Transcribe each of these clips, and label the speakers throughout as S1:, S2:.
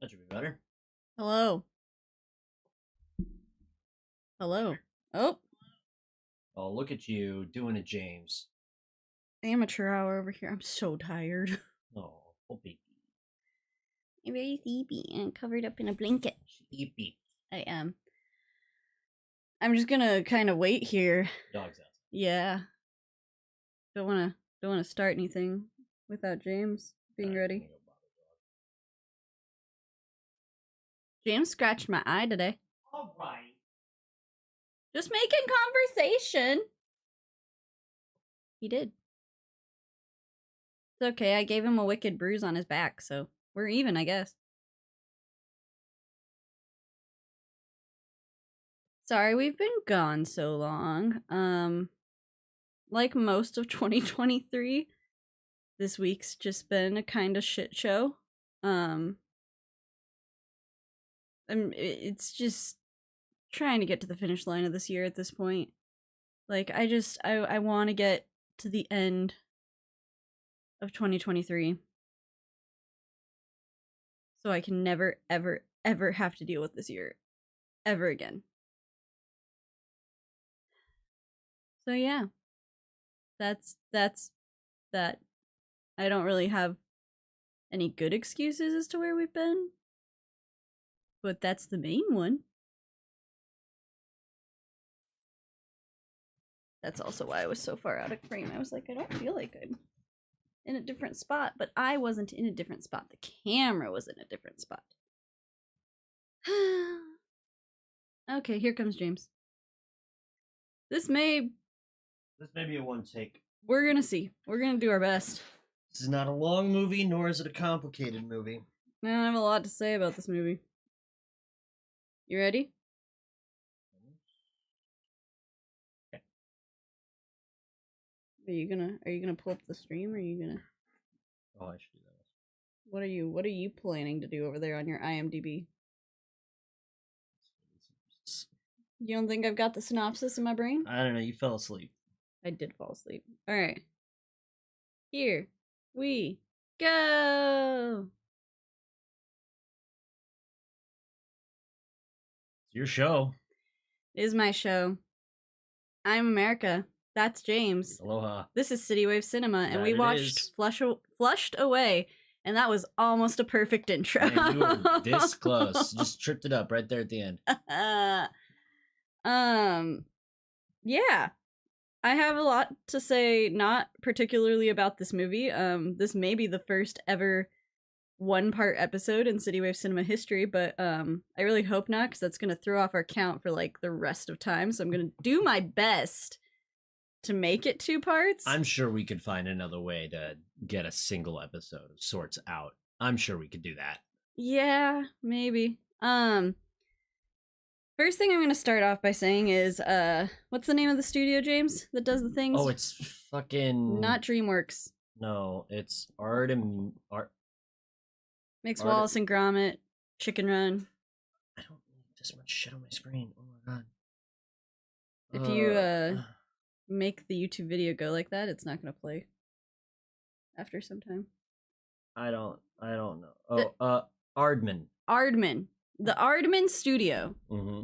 S1: That should be better.
S2: Hello. Hello. Oh,
S1: Oh, look at you doing it, James.
S2: amateur hour over here. I'm so tired.
S1: Oh, baby.
S2: I'm very sleepy and covered up in a blanket.
S1: Sleepy.
S2: I am. I'm just gonna kind of wait here.
S1: Dog's out.
S2: Yeah. Don't wanna start anything without James being ready. James scratched my eye today.
S1: All right.
S2: Just making conversation. He did. It's okay. I gave him a wicked bruise on his back, so we're even, I guess. Sorry we've been gone so long. Like most of 2023, this week's just been a kind of shit show. It's just trying to get to the finish line of this year at this point. Like, I want to get to the end of 2023 so I can never, ever, ever have to deal with this year ever again. So yeah, that's that. I don't really have any good excuses as to where we've been, but that's the main one. That's also why I was so far out of frame. I was like, I don't feel like I'm in a different spot, but I wasn't in a different spot. The camera was in a different spot. Okay, here comes James. This may
S1: be a one take.
S2: We're gonna see. We're gonna do our best.
S1: This is not a long movie, nor is it a complicated movie.
S2: I don't have a lot to say about this movie. You ready?
S1: Okay.
S2: Are you gonna pull up the stream, or are you gonna?
S1: Oh, I should do that.
S2: What are you planning to do over there on your IMDb? You don't think I've got the synopsis in my brain?
S1: I don't know. You fell asleep.
S2: I did fall asleep. All right. Here we go.
S1: It's your show.
S2: It is my show. I'm America. That's James.
S1: Aloha.
S2: This is CityWavesCinema, and we
S1: That it
S2: watched
S1: is.
S2: Flushed Away, and that was almost a perfect intro.
S1: Man, you were this close. Just tripped it up right there at the end.
S2: Yeah. I have a lot to say, not particularly about this movie. This may be the first ever one-part episode in CityWavesCinema history, but I really hope not, because that's gonna throw off our count for like the rest of time. So I'm gonna do my best to make it 2 parts.
S1: I'm sure we could find another way to get a single episode of sorts out. I'm sure we could do that.
S2: Yeah, maybe. First thing I'm going to start off by saying is, what's the name of the studio, James, that does the things?
S1: Oh, it's fucking...
S2: Not Dreamworks.
S1: No, it's
S2: Makes Wallace and Gromit, Chicken Run.
S1: I don't need this much shit on my screen. Oh my god.
S2: If you, make the YouTube video go like that, it's not going to play after some time.
S1: I don't know. Oh, Aardman.
S2: Aardman. The Aardman Studio.
S1: Mm-hmm.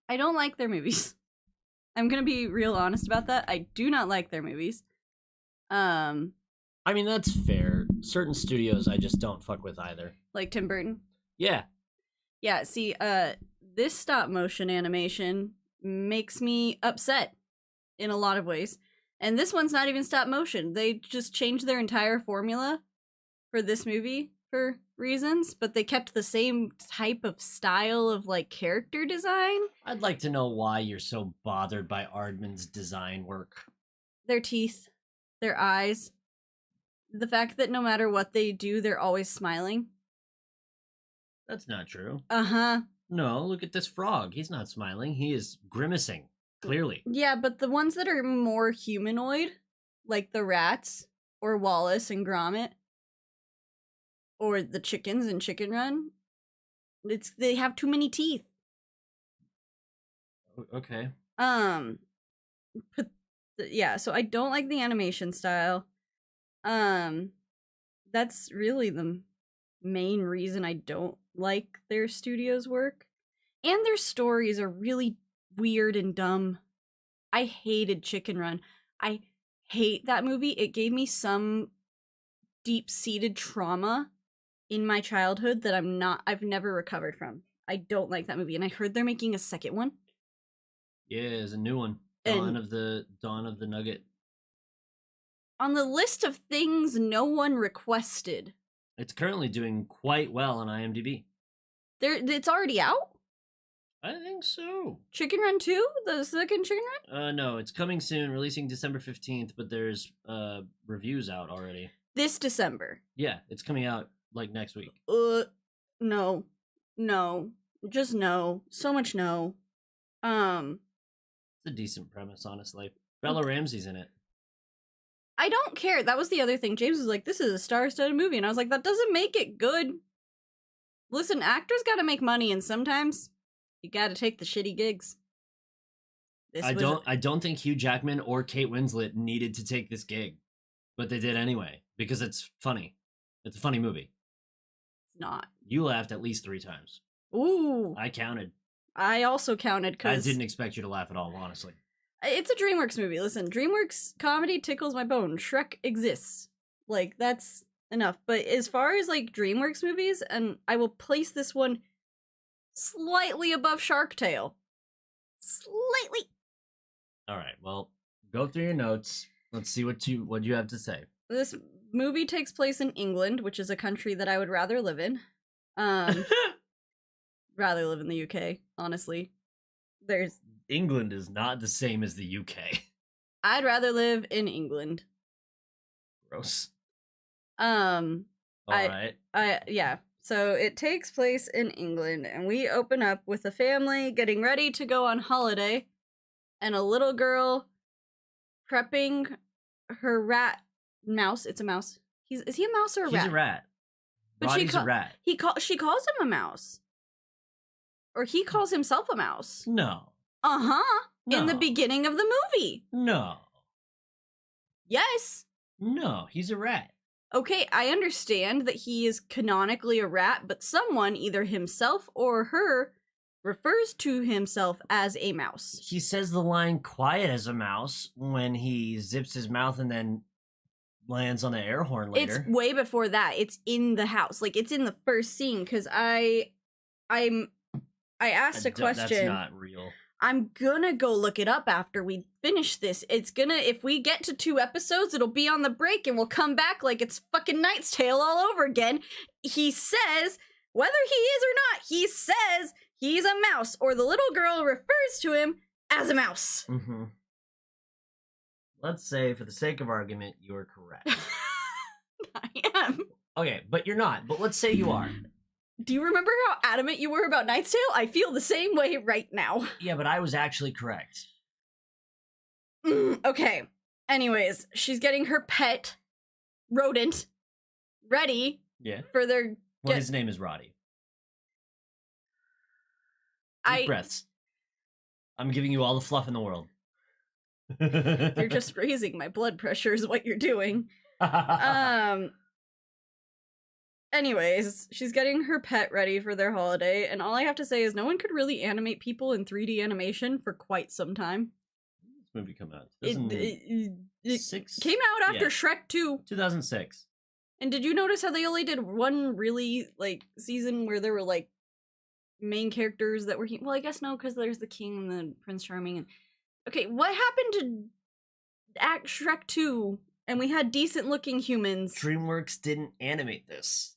S2: I don't like their movies. I'm gonna be real honest about that. I do not like their movies.
S1: I mean, that's fair. Certain studios I just don't fuck with either.
S2: Like Tim Burton?
S1: Yeah.
S2: Yeah, see, this stop motion animation makes me upset in a lot of ways. And this one's not even stop motion. They just changed their entire formula for this movie for reasons, but they kept the same type of style of like character design.
S1: I'd like to know why you're so bothered by Aardman's design work.
S2: Their teeth, their eyes, the fact that no matter what they do, they're always smiling.
S1: That's not true.
S2: Uh-huh.
S1: No, look at this frog. He's not smiling. He is grimacing, clearly.
S2: Yeah, but the ones that are more humanoid, like the rats, or Wallace and Gromit, or the chickens in Chicken Run, they have too many teeth.
S1: Okay.
S2: But yeah, so I don't like the animation style. That's really the main reason I don't like their studio's work. And their stories are really weird and dumb. I hated Chicken Run. I hate that movie. It gave me some deep-seated trauma in my childhood that I've never recovered from. I don't like that movie, and I heard they're making a second one.
S1: Yeah, there's a new one. Dawn of the Nugget.
S2: On the list of things no one requested.
S1: It's currently doing quite well on IMDb.
S2: It's already out?
S1: I think so.
S2: Chicken Run 2? The second Chicken Run?
S1: No, it's coming soon, releasing December 15th, but there's reviews out already.
S2: This December.
S1: Yeah, it's coming out like next week.
S2: No. Just no. So much no.
S1: It's a decent premise, honestly. Bella Ramsey's in it.
S2: I don't care. That was the other thing. James was like, this is a star-studded movie, and I was like, that doesn't make it good. Listen, actors gotta make money, and sometimes you gotta take the shitty gigs.
S1: I don't think Hugh Jackman or Kate Winslet needed to take this gig, but they did anyway because it's funny. It's a funny movie.
S2: It's not.
S1: You laughed at least 3 times.
S2: Ooh.
S1: I counted.
S2: I also counted because
S1: I didn't expect you to laugh at all, honestly.
S2: It's a DreamWorks movie. Listen, DreamWorks comedy tickles my bone. Shrek exists. Like, that's enough. But as far as, like, DreamWorks movies, and I will place this one slightly above Shark Tale. Slightly.
S1: All right, well, go through your notes. Let's see what you have to say.
S2: This movie takes place in England, which is a country that I would rather live in. Rather live in the UK, honestly.
S1: England is not the same as the UK.
S2: I'd rather live in England.
S1: Gross. Alright.
S2: Yeah. So it takes place in England, and we open up with a family getting ready to go on holiday, and a little girl prepping her mouse. It's a mouse. Is he a mouse or a rat?
S1: He's a rat. But Roddy's a rat.
S2: She calls him a mouse. Or he calls himself a mouse.
S1: No.
S2: Uh-huh.
S1: No.
S2: In the beginning of the movie.
S1: No.
S2: Yes.
S1: No, he's a rat.
S2: Okay, I understand that he is canonically a rat, but someone, either himself or her, refers to himself as a mouse.
S1: He says the line quiet as a mouse when he zips his mouth and then lands on the air horn later.
S2: It's way before that. It's in the house. Like, it's in the first scene, because I asked a question.
S1: That's not real.
S2: I'm gonna go look it up after we finish this. If we get to 2 episodes, it'll be on the break and we'll come back like it's fucking Knight's Tale all over again. He says, whether he is or not, he says he's a mouse, or the little girl refers to him as a mouse.
S1: Mm-hmm. Let's say, for the sake of argument, you're correct.
S2: I am.
S1: Okay, but you're not. But let's say you are.
S2: Do you remember how adamant you were about Knight's Tale? I feel the same way right now.
S1: Yeah, but I was actually correct.
S2: Okay. Anyways, she's getting her pet rodent ready.
S1: Yeah.
S2: For their.
S1: Well, his name is Roddy. Deep breaths. I'm giving you all the fluff in the world.
S2: You're just raising my blood pressure is what you're doing. Anyways, she's getting her pet ready for their holiday, and all I have to say is no one could really animate people in 3D animation for quite some time.
S1: This movie came out?
S2: It came out after Shrek 2.
S1: 2006.
S2: And did you notice how they only did one really, like, season where there were, like, main characters that were... Well, I guess no, because there's the King and the Prince Charming. And okay, what happened to Shrek 2? And we had decent-looking humans.
S1: DreamWorks didn't animate this.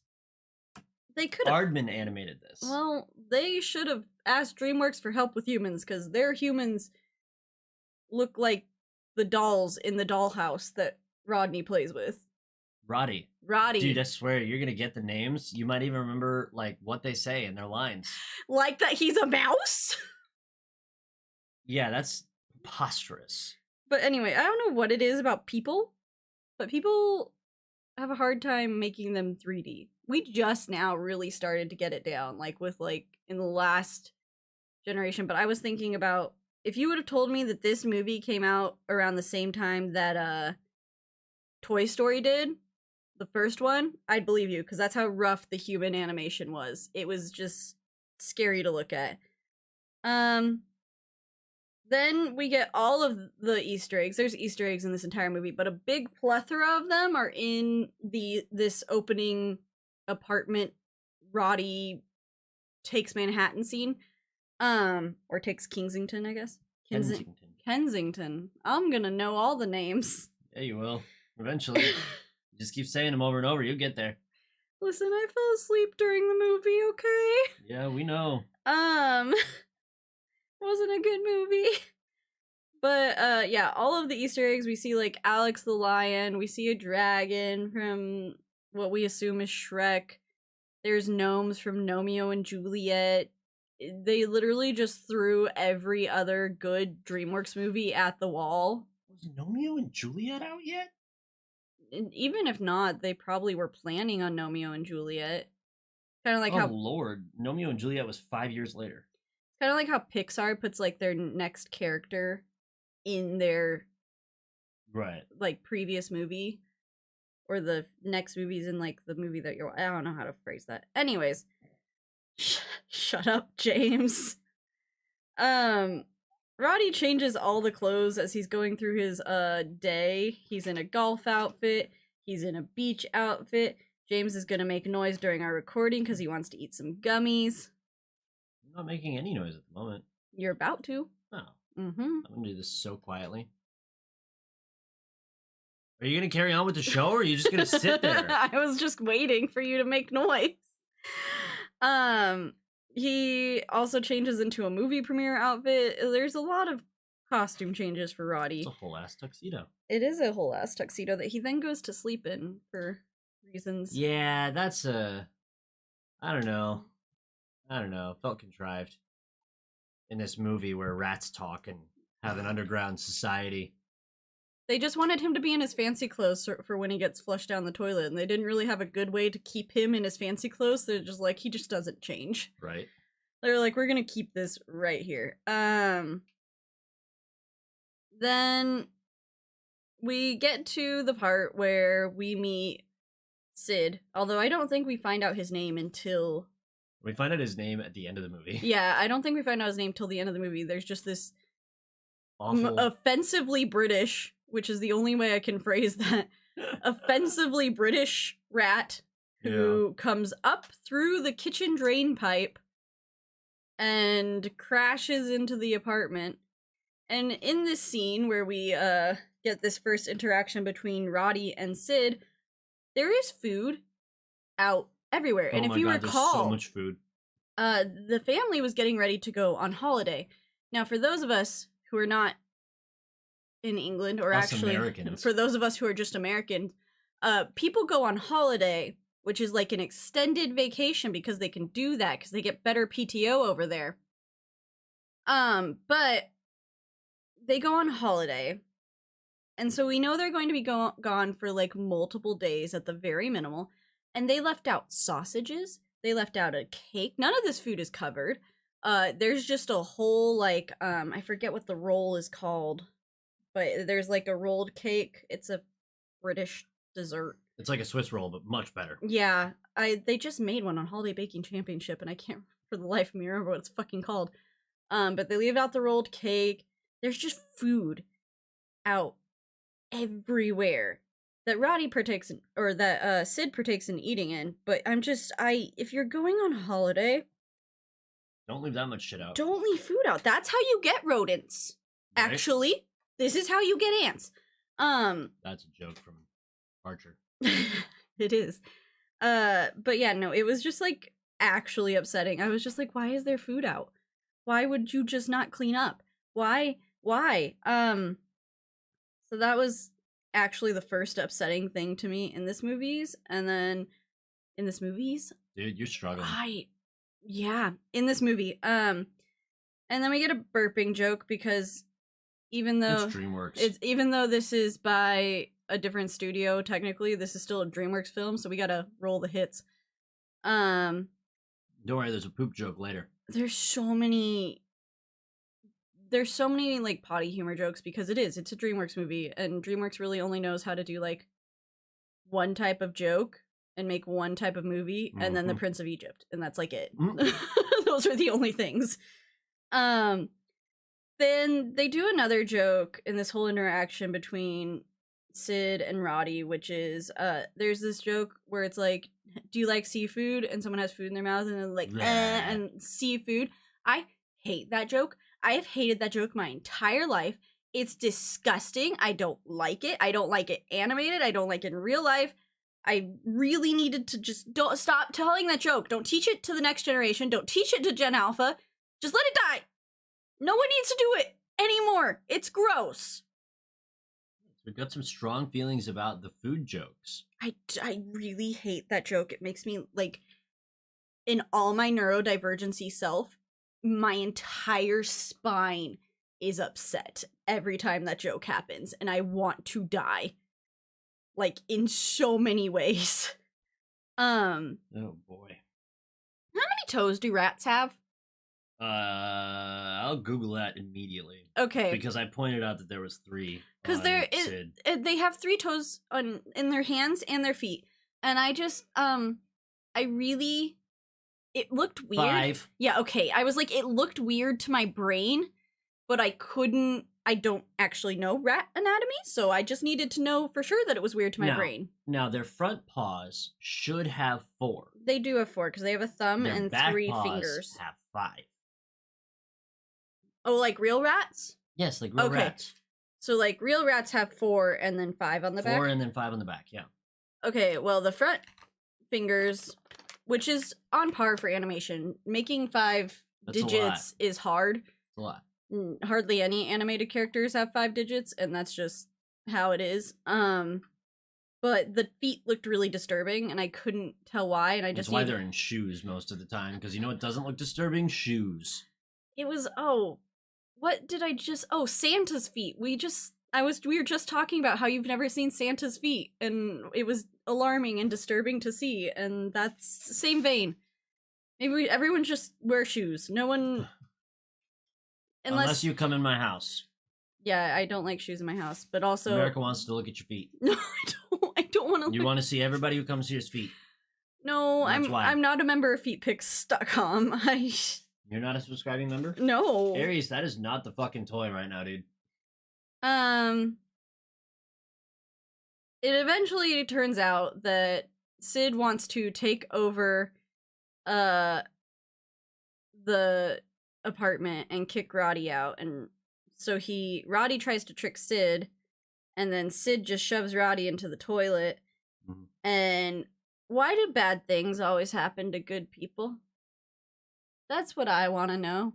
S2: They could have.
S1: Aardman animated this.
S2: Well, they should have asked DreamWorks for help with humans, because their humans look like the dolls in the dollhouse that Rodney plays with.
S1: Roddy. Dude, I swear, you're gonna get the names. You might even remember, like, what they say in their lines.
S2: Like that he's a mouse?
S1: Yeah, that's preposterous.
S2: But anyway, I don't know what it is about people, but people have a hard time making them 3D. We just now really started to get it down, like, with, like, in the last generation. But I was thinking about, if you would have told me that this movie came out around the same time that, Toy Story did, the first one, I'd believe you, because that's how rough the human animation was. It was just scary to look at. Then we get all of the Easter eggs. There's Easter eggs in this entire movie, but a big plethora of them are in this opening apartment Roddy takes Manhattan scene. Or takes Kensington, I guess. Kensington. I'm gonna know all the names.
S1: Yeah, you will. Eventually. Just keep saying them over and over, you'll get there.
S2: Listen, I fell asleep during the movie, okay?
S1: Yeah, we know.
S2: Wasn't a good movie. But, yeah, all of the Easter eggs, we see, like, Alex the Lion, we see a dragon from what we assume is Shrek. There's gnomes from Romeo and Juliet. They literally just threw every other good DreamWorks movie at the wall.
S1: Was Romeo and Juliet out yet?
S2: And even if not, they probably were planning on Romeo and Juliet. Kind of like how...
S1: Oh, Lord. Romeo and Juliet was 5 years later.
S2: Kind of like how Pixar puts, like, their next character in their...
S1: Right.
S2: Like, previous movie. Or the next movie's in, like, the movie that you're... I don't know how to phrase that. Anyways. Shut up, James. Roddy changes all the clothes as he's going through his, day. He's in a golf outfit. He's in a beach outfit. James is gonna make noise during our recording because he wants to eat some gummies.
S1: I'm not making any noise at the moment.
S2: You're about to.
S1: Oh.
S2: Mm-hmm.
S1: I'm gonna do this so quietly. Are you gonna carry on with the show, or are you just gonna sit there?
S2: I was just waiting for you to make noise. He also changes into a movie premiere outfit. There's a lot of costume changes for Roddy.
S1: It's a whole ass tuxedo.
S2: It is a whole ass tuxedo that he then goes to sleep in for reasons.
S1: Yeah, that's I don't know. Felt contrived in this movie where rats talk and have an underground society.
S2: They just wanted him to be in his fancy clothes for when he gets flushed down the toilet, and they didn't really have a good way to keep him in his fancy clothes. They're just like, he just doesn't change.
S1: Right.
S2: They're like, we're gonna keep this right here. Then we get to the part where we meet Sid, although I don't think we find out his name until...
S1: We find out his name at the end of the movie.
S2: Yeah, I don't think we find out his name till the end of the movie. There's just this
S1: awful,
S2: offensively British, which is the only way I can phrase that, offensively British rat who comes up through the kitchen drain pipe and crashes into the apartment. And in this scene where we get this first interaction between Roddy and Sid, there is food out everywhere.
S1: Oh,
S2: and if you recall,
S1: there's so much food.
S2: The family was getting ready to go on holiday. Now, for those of us who are not in England, or
S1: Us
S2: actually
S1: Americans.
S2: For those of us who are just Americans, people go on holiday, which is like an extended vacation because they can do that because they get better PTO over there. But they go on holiday, and so we know they're going to be gone for like multiple days at the very minimal, and they left out sausages, they left out a cake. None of this food is covered. There's just a whole, like, I forget what the roll is called, but there's like a rolled cake. It's a British dessert.
S1: It's like a Swiss roll, but much better.
S2: Yeah, they just made one on Holiday Baking Championship, and I can't for the life of me remember what it's fucking called. But they leave out the rolled cake. There's just food out everywhere that Roddy partakes in, or that Sid partakes in eating in. But if you're going on holiday,
S1: don't leave that much shit out.
S2: Don't leave food out. That's how you get rodents. Right? Actually, this is how you get ants.
S1: That's a joke from Archer.
S2: It is. But yeah, no, it was just like actually upsetting. I was just like, why is there food out? Why would you just not clean up? Why? So that was actually the first upsetting thing to me in this movies. And then in this movies,
S1: dude, you're struggling.
S2: In this movie. And then we get a burping joke because even though
S1: it's DreamWorks,
S2: even though this is by a different studio, technically this is still a DreamWorks film, so we gotta roll the hits.
S1: Don't worry, there's a poop joke later.
S2: There's so many like potty humor jokes because it's a DreamWorks movie, and DreamWorks really only knows how to do like one type of joke and make one type of movie, and then the Prince of Egypt, and that's like it. Those are the only things. Then they do another joke in this whole interaction between Sid and Roddy, which is there's this joke where it's like, do you like seafood? And someone has food in their mouth and they're like, and seafood. I hate that joke. I have hated that joke my entire life. It's disgusting. I don't like it. I don't like it animated. I don't like it in real life. I really needed to just don't stop telling that joke. Don't teach it to the next generation. Don't teach it to Gen Alpha. Just let it die. No one needs to do it anymore. It's gross.
S1: We've got some strong feelings about the food jokes.
S2: I really hate that joke. It makes me, like, in all my neurodivergency self, my entire spine is upset every time that joke happens, and I want to die. Like, in so many ways.
S1: Oh boy.
S2: How many toes do rats have?
S1: I'll Google that immediately.
S2: Okay.
S1: Because I pointed out that there was 3.
S2: Because they have 3 toes in their hands and their feet. And I just, it looked weird.
S1: 5.
S2: Yeah, okay. I was like, it looked weird to my brain, but I don't actually know rat anatomy, so I just needed to know for sure that it was weird to my brain.
S1: Now, their front paws should have 4.
S2: They do have 4, because they have a thumb
S1: Their
S2: and
S1: back
S2: 3
S1: paws
S2: fingers.
S1: have 5.
S2: Oh, like real rats?
S1: Yes, like real rats.
S2: So, like, real rats have 4 and then 5 on the back?
S1: 4 and then 5 on the back, yeah.
S2: Okay, well, the front fingers, which is on par for animation, making 5 digits is hard.
S1: It's a lot.
S2: Hardly any animated characters have 5 digits, and that's just how it is. But the feet looked really disturbing, and I couldn't tell why, and
S1: That's why they're in shoes most of the time, because you know what doesn't look disturbing? Shoes.
S2: It was, Santa's feet. We were just talking about how you've never seen Santa's feet, and it was alarming and disturbing to see, and that's the same vein. Maybe everyone just wear shoes. No one...
S1: Unless you come in my house.
S2: Yeah, I don't like shoes in my house, but also...
S1: America wants to look at your feet.
S2: No, I don't want to...
S1: You want to see everybody who comes here his feet.
S2: No, I'm not a member of feetpics.com.
S1: You're not a subscribing member?
S2: No.
S1: Aries, that is not the fucking toy right now, dude.
S2: It eventually turns out that Sid wants to take over the apartment and kick Roddy out, and so Roddy tries to trick Sid, and then Sid just shoves Roddy into the toilet. And why do bad things always happen to good people? That's what I want to know.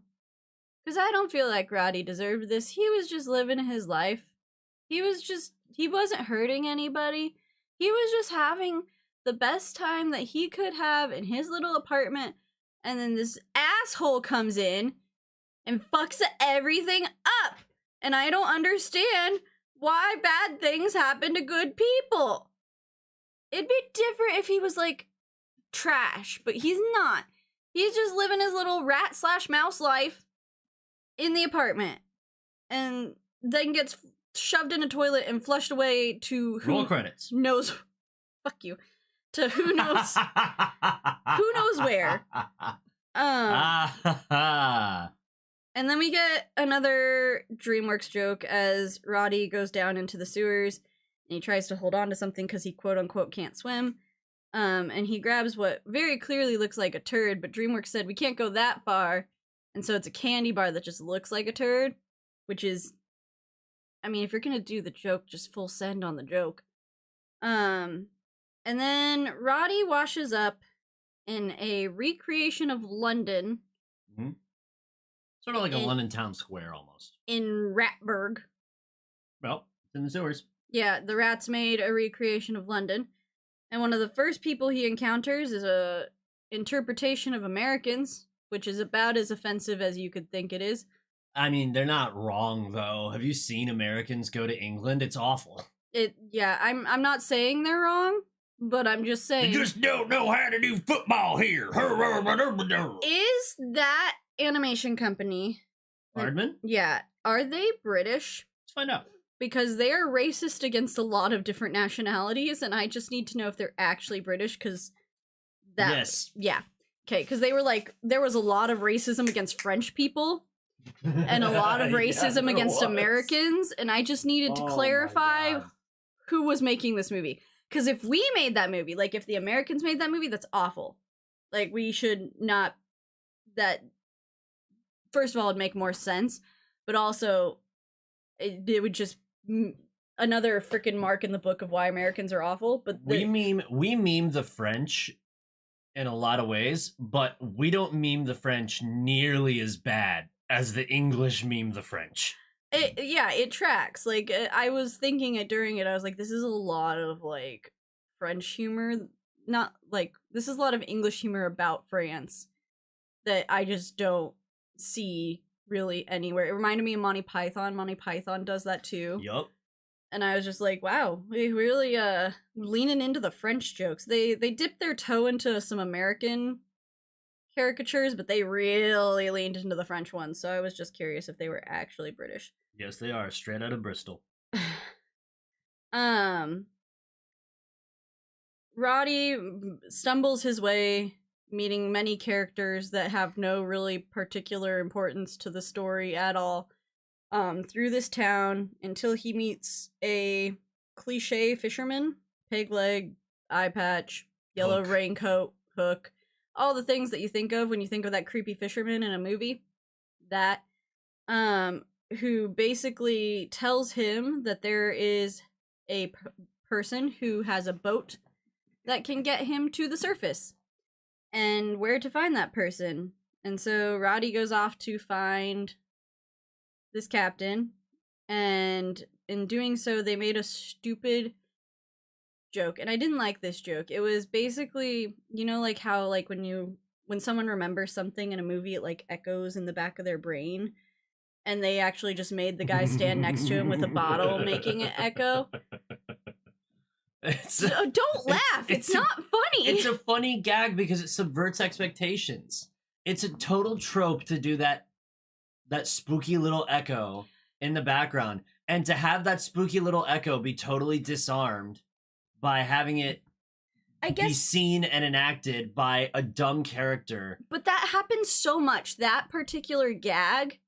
S2: Because I don't feel like Roddy deserved this. He was just living his life. He wasn't hurting anybody. He was just having the best time that he could have in his little apartment. And then this asshole comes in and fucks everything up. And I don't understand why bad things happen to good people. It'd be different if he was, like, trash, but he's not. He's just living his little rat/mouse life in the apartment. And then gets shoved in a toilet and flushed away to who
S1: Roll credits.
S2: knows. Fuck you. To who knows. Who knows where. And then we get another Dreamworks joke as Roddy goes down into the sewers and he tries to hold on to something because he quote-unquote can't swim. And he grabs what very clearly looks like a turd, but Dreamworks said we can't go that far. And so it's a candy bar that just looks like a turd, which is, I mean, if you're gonna do the joke, just full send on the joke. And then Roddy washes up in a recreation of London.
S1: Mm-hmm. Sort of like a London town square, almost.
S2: In Ratburg.
S1: Well, it's in the sewers.
S2: Yeah, the rats made a recreation of London. And one of the first people he encounters is a interpretation of Americans, which is about as offensive as you could think it is.
S1: I mean, they're not wrong, though. Have you seen Americans go to England? It's awful.
S2: Yeah, I'm not saying they're wrong, but I'm just saying...
S1: They just don't know how to do football here.
S2: Is that animation company...
S1: Hardman?
S2: Yeah. Are they British?
S1: Let's find out.
S2: because they are racist against a lot of different nationalities, and I just need to know if they're actually British, because that...
S1: Yes.
S2: Yeah. Okay, because they were like, there was a lot of racism against French people, and a lot of racism against Americans, and I just needed to clarify who was making this movie. Because if we made that movie, like if the Americans made that movie, that's awful. Like, we should not... That, first of all, it'd make more sense, but also it would just another freaking mark in the book of why Americans are awful. But
S1: we meme the French in a lot of ways, but we don't meme the French nearly as bad as the English meme the French.
S2: It tracks. Like, I was thinking it during it, I was like, this is a lot of, like, French humor. Not, like, this is a lot of English humor about France that I just don't see really anywhere. It reminded me of Monty Python. Monty Python does that too.
S1: Yup.
S2: And I was just like, wow, we really leaning into the French jokes. They dipped their toe into some American caricatures, but they really leaned into the French ones. So I was just curious if they were actually British.
S1: Yes, they are, straight out of Bristol.
S2: Roddy stumbles his way, meeting many characters that have no really particular importance to the story at all, through this town until he meets a cliche fisherman, pig leg, eye patch, yellow raincoat, hook, all the things that you think of when you think of that creepy fisherman in a movie. That, who basically tells him that there is a person who has a boat that can get him to the surface, and where to find that person. And so Roddy goes off to find this captain, and in doing so, they made a stupid joke, and I didn't like this joke. It was basically, you know, like how, like, when someone remembers something in a movie, it, like, echoes in the back of their brain, and they actually just made the guy stand next to him with a bottle making it echo. Don't laugh. It's not funny.
S1: It's a funny gag because it subverts expectations. It's a total trope to do that spooky little echo in the background, and to have that spooky little echo be totally disarmed by having it be seen and enacted by a dumb character.
S2: But that happens so much. That particular gag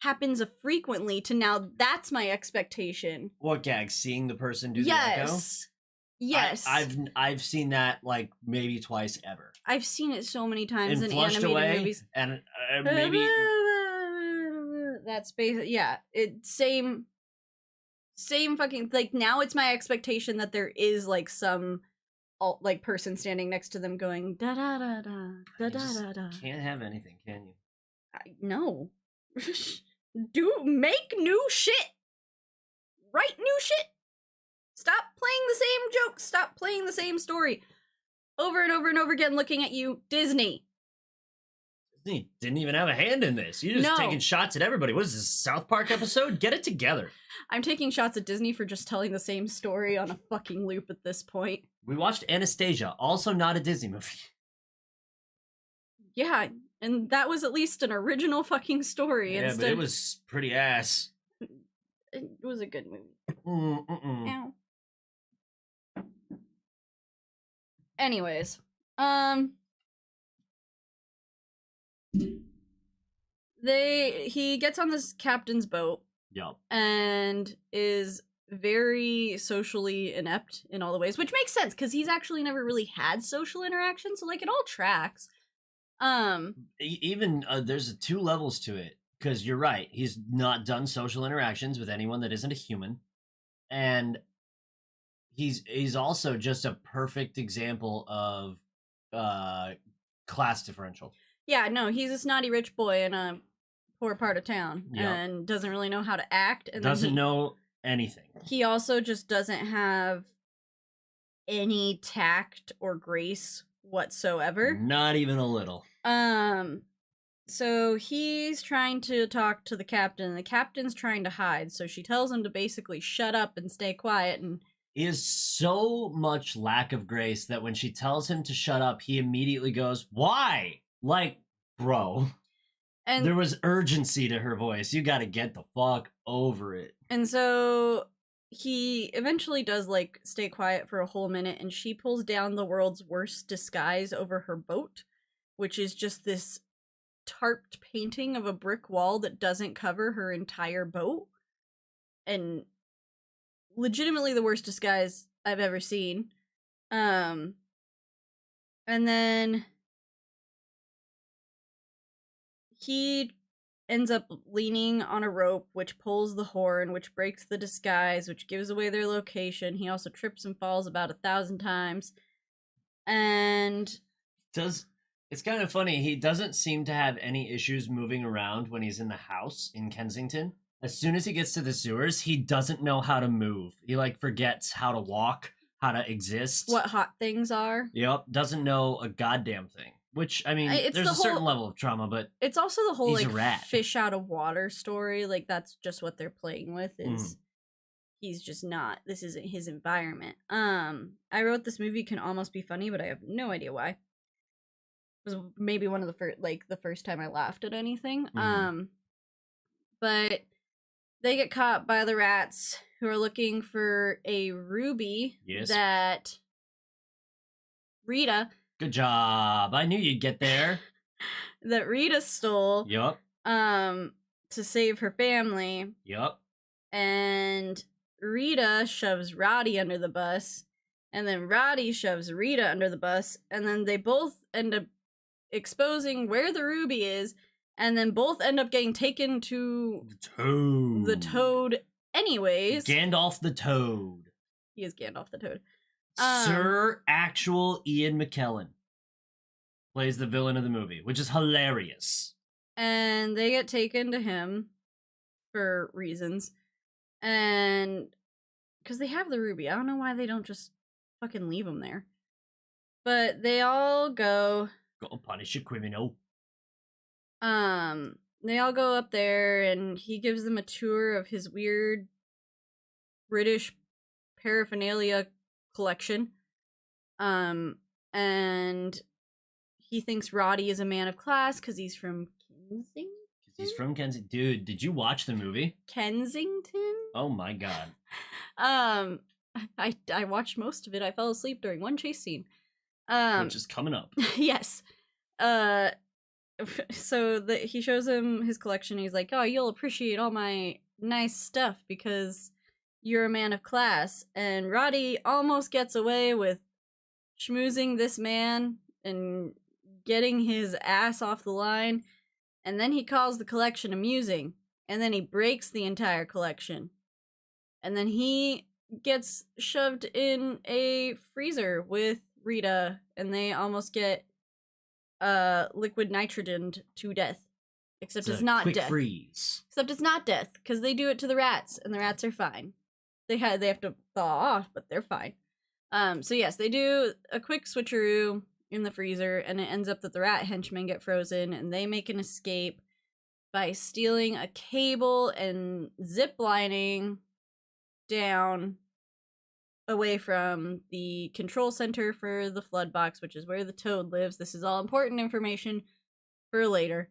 S2: happens frequently to now that's my expectation.
S1: What gag? Seeing the person do the echo?
S2: Yes.
S1: I've seen that like maybe twice ever.
S2: I've seen it so many times in animated movies.
S1: And maybe
S2: that's basically, yeah. It same fucking, like, now it's my expectation that there is like some like person standing next to them going da da da da da da da.
S1: Can't have anything, can you?
S2: No. Make new shit. Write new shit. Stop playing the same jokes. Stop playing the same story. Over and over and over again, looking at you, Disney.
S1: Disney didn't even have a hand in this. You're just taking shots at everybody. What is this, South Park episode? Get it together. I'm
S2: taking shots at Disney for just telling the same story on a fucking loop at this point.
S1: We watched Anastasia, also not a Disney movie.
S2: Yeah, and that was at least an original fucking story.
S1: Yeah, but it was pretty ass.
S2: It was a good movie.
S1: Ow.
S2: Anyways, he gets on this captain's boat.
S1: Yep.
S2: And is very socially inept in all the ways, which makes sense because he's actually never really had social interaction, so like it all tracks.
S1: Even there's 2 levels to it, because you're right, he's not done social interactions with anyone that isn't a human, and he's also just a perfect example of class differential.
S2: Yeah, no, he's a snotty rich boy in a poor part of town, and doesn't really know how to act, and
S1: doesn't know anything. He
S2: also just doesn't have any tact or grace whatsoever.
S1: Not even a little.
S2: So he's trying to talk to the captain, and the captain's trying to hide, so she tells him to basically shut up and stay quiet, and
S1: is so much lack of grace that when she tells him to shut up, he immediately goes, "Why?" Like, bro. And there was urgency to her voice. You gotta get the fuck over it.
S2: And so he eventually does like stay quiet for a whole minute, and she pulls down the world's worst disguise over her boat, which is just this tarped painting of a brick wall that doesn't cover her entire boat, and legitimately the worst disguise I've ever seen. And then he ends up leaning on a rope, which pulls the horn, which breaks the disguise, which gives away their location. He also trips and falls about 1,000 times. And
S1: it's kind of funny. He doesn't seem to have any issues moving around when he's in the house in Kensington. As soon as he gets to the sewers, he doesn't know how to move. He like forgets how to walk, how to exist.
S2: What hot things are.
S1: Yep, doesn't know a goddamn thing. Which, I mean, there's a certain level of trauma, but
S2: it's also the whole
S1: he's
S2: like
S1: a rat.
S2: Fish out of water story. Like that's just what they're playing with. Is he's just not. This isn't his environment. I wrote this movie can almost be funny, but I have no idea why. It was maybe one of the first time I laughed at anything. But they get caught by the rats who are looking for a ruby that Rita.
S1: Good job. I knew you'd get there.
S2: That Rita stole.
S1: Yup.
S2: To save her family.
S1: Yup.
S2: And Rita shoves Roddy under the bus. And then Roddy shoves Rita under the bus. And then they both end up exposing where the ruby is. And then both end up getting taken to the Toad anyways.
S1: Gandalf the Toad.
S2: He is Gandalf the Toad.
S1: Sir actual Ian McKellen plays the villain of the movie, which is hilarious.
S2: And they get taken to him for reasons. And because they have the ruby. I don't know why they don't just fucking leave him there. But they all go.
S1: Gotta punish a criminal.
S2: They all go up there and he gives them a tour of his weird British paraphernalia collection. And he thinks Roddy is a man of class because he's from Kensington.
S1: He's from Kensington. Dude, did you watch the movie?
S2: Kensington?
S1: Oh my god.
S2: I watched most of it. I fell asleep during one chase scene.
S1: Which is coming up.
S2: Yes. So he shows him his collection. He's like, oh, you'll appreciate all my nice stuff because you're a man of class. And Roddy almost gets away with schmoozing this man and getting his ass off the line. And then he calls the collection amusing. And then he breaks the entire collection. And then he gets shoved in a freezer with Rita. And they almost get liquid nitrogened to death. Except it's not death.
S1: Freeze.
S2: Except it's not death, because they do it to the rats, and the rats are fine. They have to thaw off, but they're fine. So yes, they do a quick switcheroo in the freezer, and it ends up that the rat henchmen get frozen, and they make an escape by stealing a cable and ziplining down away from the control center for the flood box, which is where the Toad lives. This is all important information for later.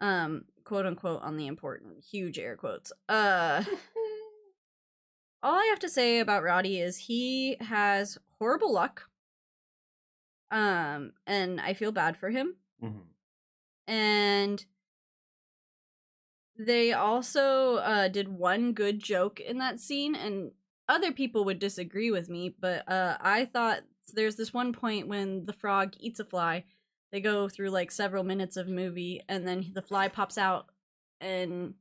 S2: Quote unquote on the important, huge air quotes. All I have to say about Roddy is he has horrible luck. And I feel bad for him. Mm-hmm. And they also did one good joke in that scene, and other people would disagree with me, but I thought there's this one point when the frog eats a fly. They go through like several minutes of movie, and then the fly pops out and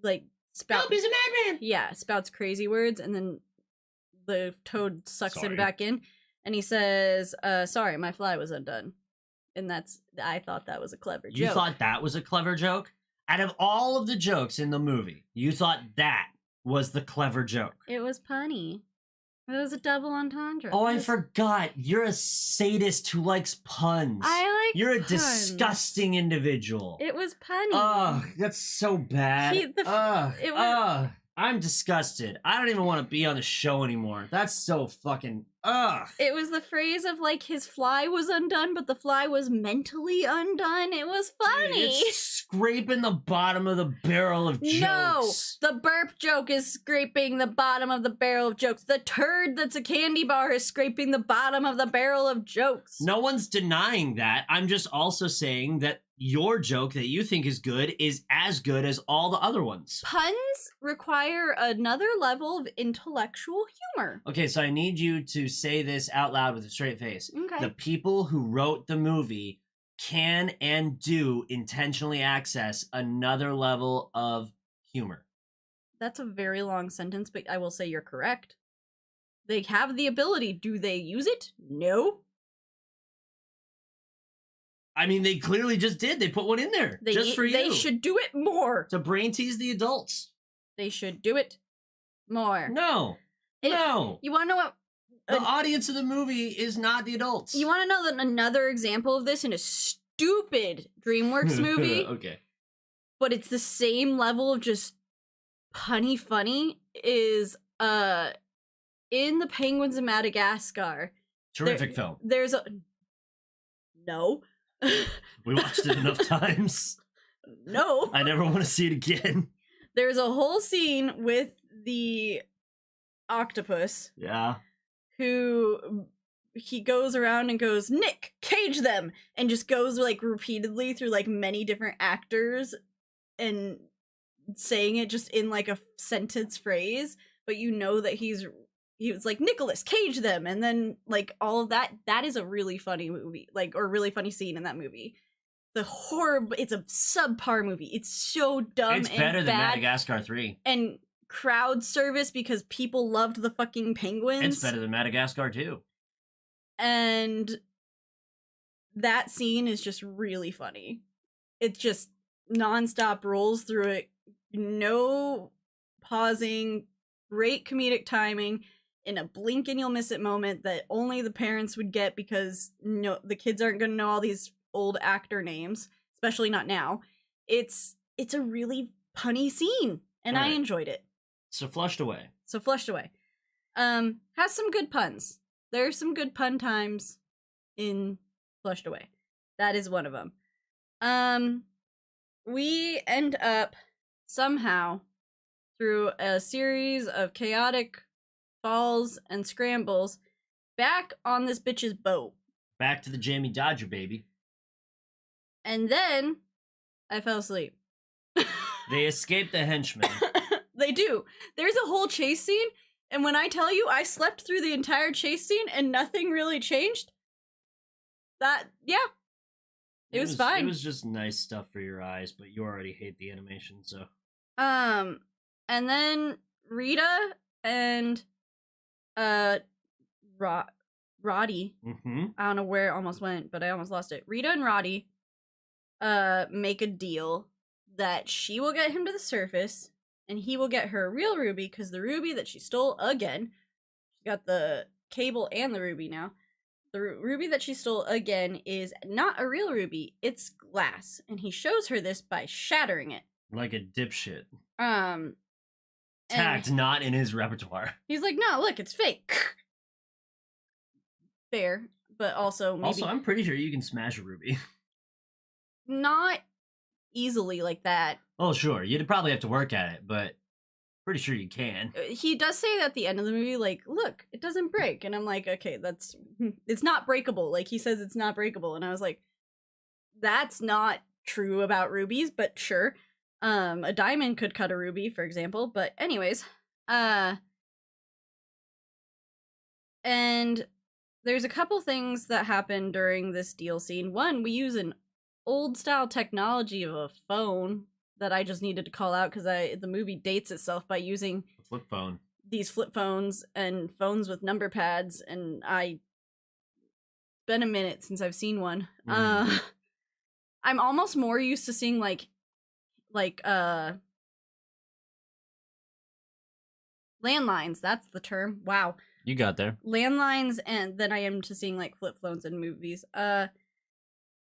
S2: like spouts.
S1: Help, he's a madman!
S2: Yeah, spouts crazy words, and then the Toad sucks him back in, and he says, "Sorry, my fly was undone." And I thought that was a clever joke.
S1: You thought that was a clever joke? Out of all of the jokes in the movie, you thought that was the clever joke.
S2: It was punny. It was a double entendre.
S1: Oh, I forgot. You're a sadist who likes puns. You're a disgusting individual.
S2: It was punny.
S1: Ugh, that's so bad. I'm disgusted. I don't even want to be on the show anymore. That's so fucking Ugh.
S2: It was the phrase of like his fly was undone, but the fly was mentally undone. It was funny.
S1: Dude, it's scraping the bottom of the barrel of jokes.
S2: No, the burp joke is scraping the bottom of the barrel of jokes. The turd that's a candy bar is scraping the bottom of the barrel of jokes.
S1: No one's denying that. I'm just also saying that your joke that you think is good is as good as all the other ones.
S2: Puns require another level of intellectual humor.
S1: Okay, so I need you to say this out loud with a straight face.
S2: Okay.
S1: The people who wrote the movie can and do intentionally access another level of humor.
S2: That's a very long sentence, but I will say you're correct. They have the ability. Do they use it? No.
S1: I mean, they clearly just did. They put one in there just for you.
S2: They should do it more.
S1: To brain tease the adults.
S2: They should do it more.
S1: No. No.
S2: You want to know what?
S1: The audience of the movie is not the adults.
S2: You want to know that another example of this in a stupid DreamWorks movie?
S1: Okay.
S2: But it's the same level of just punny funny is in The Penguins of Madagascar.
S1: Terrific film.
S2: There's a... No.
S1: We watched it enough times.
S2: No.
S1: I never want to see it again.
S2: There's a whole scene with the octopus.
S1: Yeah.
S2: Who he goes around and goes, Nick, cage them! And just goes like repeatedly through like many different actors and saying it just in like a sentence phrase, but you know that he was like, Nicholas, cage them! And then like all of that, that is a really funny movie, like, or really funny scene in that movie. It's a subpar movie. It's so dumb and bad.
S1: It's better than Madagascar 3.
S2: And crowd service because people loved the fucking penguins.
S1: It's better than Madagascar 2.
S2: And that scene is just really funny. It just nonstop rolls through it. No pausing, great comedic timing, in a blink and you'll miss it moment that only the parents would get because the kids aren't going to know all these old actor names, especially not now. It's a really punny scene, and I enjoyed it.
S1: So Flushed Away.
S2: Has some good puns. There's some good pun times in Flushed Away. That is one of them. We end up somehow through a series of chaotic falls and scrambles back on this bitch's boat.
S1: Back to the Jamie Dodger, baby.
S2: And then I fell asleep.
S1: They escape the henchmen.
S2: They do. There's a whole chase scene, and when I tell you I slept through the entire chase scene and nothing really changed, it was fine.
S1: It was just nice stuff for your eyes, but you already hate the animation, so.
S2: And then Rita and Roddy.
S1: Mm-hmm.
S2: I don't know where it almost went, but I almost lost it. Rita and Roddy make a deal that she will get him to the surface and he will get her a real ruby, because the ruby that she stole again, she got the cable and the ruby now. The ruby that she stole again is not a real ruby, it's glass, and he shows her this by shattering it.
S1: Like a dipshit.
S2: Tact
S1: not in his repertoire.
S2: He's like, no, look, it's fake. Fair, but also maybe...
S1: Also, I'm pretty sure you can smash a ruby.
S2: Not easily like that.
S1: Oh, sure. You'd probably have to work at it, but pretty sure you can.
S2: He does say that at the end of the movie, like, look, it doesn't break. And I'm like, okay, it's not breakable. Like, he says it's not breakable. And I was like, that's not true about rubies, but sure. A diamond could cut a ruby, for example. But anyways, and there's a couple things that happen during this deal scene. One, we use an old style technology of a phone that I just needed to call out because the movie dates itself by using
S1: a flip phone.
S2: These flip phones and phones with number pads, and it's been a minute since I've seen one. I'm almost more used to seeing like landlines, that's the term. Wow.
S1: You got there.
S2: Landlines, and then I am to seeing like flip phones in movies.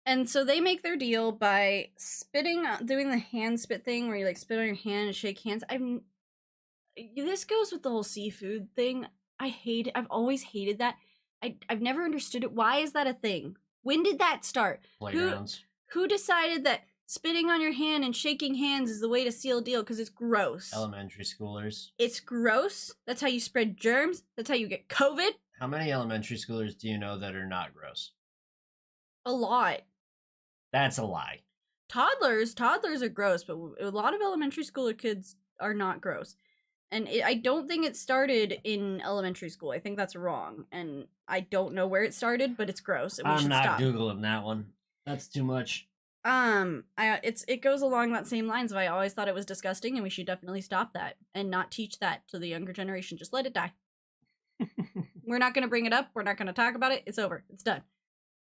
S2: And so they make their deal by doing the hand spit thing where you like spit on your hand and shake hands. This goes with the whole seafood thing. I've always hated that. I've never understood it. Why is that a thing? When did that start?
S1: Playgrounds.
S2: Who decided that spitting on your hand and shaking hands is the way to seal a deal? Because it's gross.
S1: Elementary schoolers.
S2: It's gross. That's how you spread germs. That's how you get COVID.
S1: How many elementary schoolers do you know that are not gross?
S2: A lot.
S1: That's a lie.
S2: Toddlers are gross, but a lot of elementary schooler kids are not gross. And I don't think it started in elementary school. I think that's wrong. And I don't know where it started, but it's gross. And we
S1: I'm not
S2: stop.
S1: Googling that one. That's too much.
S2: It goes along that same lines of I always thought it was disgusting, and we should definitely stop that and not teach that to the younger generation. Just let it die. We're not going to bring it up. We're not going to talk about it. It's over. It's done.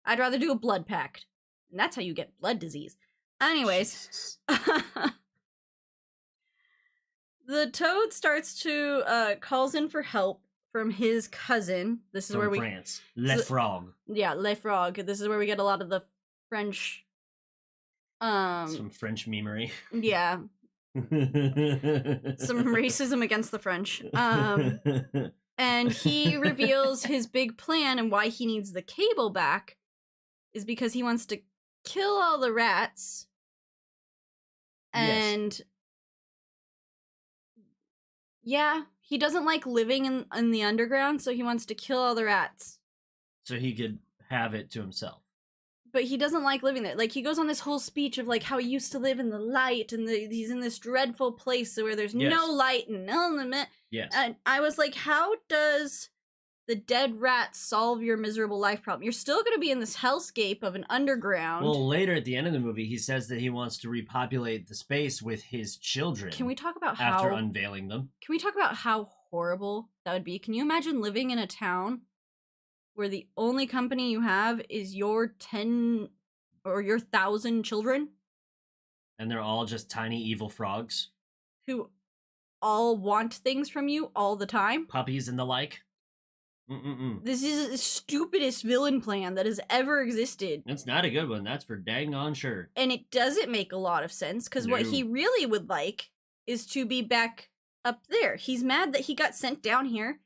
S2: I'd rather do a blood pact. And that's how you get blood disease. Anyways. The Toad starts to calls in for help from his cousin. This is
S1: from
S2: where we
S1: France. Le Frog.
S2: Yeah, Le Frog. This is where we get a lot of the French
S1: some French memery.
S2: Yeah. Some racism against the French. And he reveals his big plan, and why he needs the cable back is because he wants to kill all the rats. And yeah, he doesn't like living in the underground, so he wants to kill all the rats.
S1: So he could have it to himself.
S2: But he doesn't like living there. Like, he goes on this whole speech of, like, how he used to live in the light, and he's in this dreadful place where there's no light and no limit.
S1: Yes.
S2: And I was like, how does the dead rat solve your miserable life problem? You're still going to be in this hellscape of an underground.
S1: Well, later at the end of the movie, he says that he wants to repopulate the space with his children.
S2: Can we talk about
S1: after unveiling them? Can
S2: we talk about how horrible that would be? Can you imagine living in a town where the only company you have is your 10 or your 1,000 children?
S1: And they're all just tiny evil frogs?
S2: Who all want things from you all the time?
S1: Puppies and the like?
S2: This is the stupidest villain plan that has ever existed.
S1: It's not a good one, that's for dang on sure.
S2: And it doesn't make a lot of sense, because what he really would like is to be back up there. He's mad that he got sent down here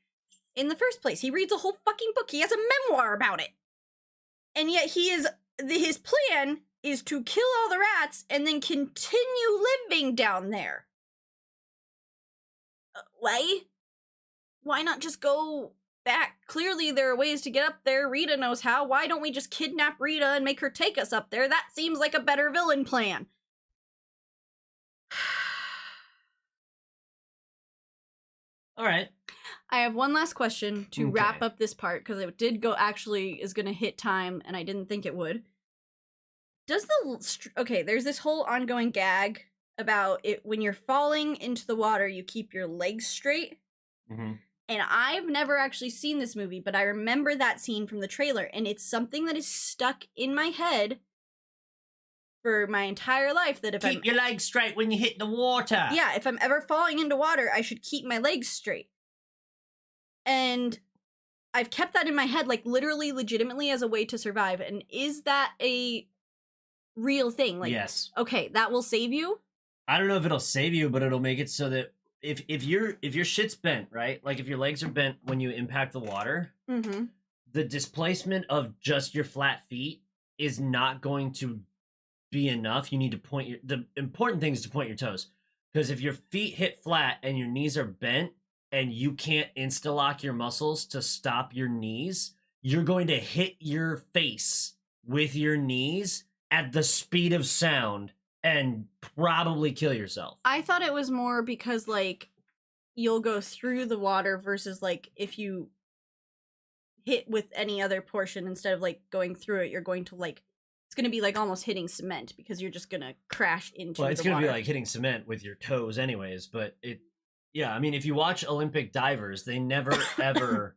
S2: in the first place. He reads a whole fucking book. He has a memoir about it. And yet his plan is to kill all the rats and then continue living down there. Why? Why not just go back? Clearly there are ways to get up there. Rita knows how. Why don't we just kidnap Rita and make her take us up there? That seems like a better villain plan.
S1: All right.
S2: I have one last question to wrap up this part, because it did go actually is going to hit time, and I didn't think it would. There's this whole ongoing gag about it when you're falling into the water, you keep your legs straight.
S1: Mm-hmm.
S2: And I've never actually seen this movie, but I remember that scene from the trailer, and it's something that is stuck in my head for my entire life, that if
S1: keep your legs straight when you hit the water.
S2: Yeah, if I'm ever falling into water, I should keep my legs straight. And I've kept that in my head, like, literally, legitimately, as a way to survive. And is that a real thing? Like,
S1: yes.
S2: Okay, that will save you?
S1: I don't know if it'll save you, but it'll make it so that if your shit's bent, right? Like, if your legs are bent when you impact the water, the displacement of just your flat feet is not going to be enough. You need to the important thing is to point your toes. Because if your feet hit flat and your knees are bent, and you can't insta-lock your muscles to stop your knees, you're going to hit your face with your knees at the speed of sound and probably kill yourself.
S2: I thought it was more because, like, you'll go through the water versus, like, if you hit with any other portion instead of, like, going through it, you're going to, like, it's going to be, like, almost hitting cement because you're just going to crash into the water.
S1: Well, it's going to be like hitting cement with your toes anyways, but yeah, I mean, if you watch Olympic divers, they never, ever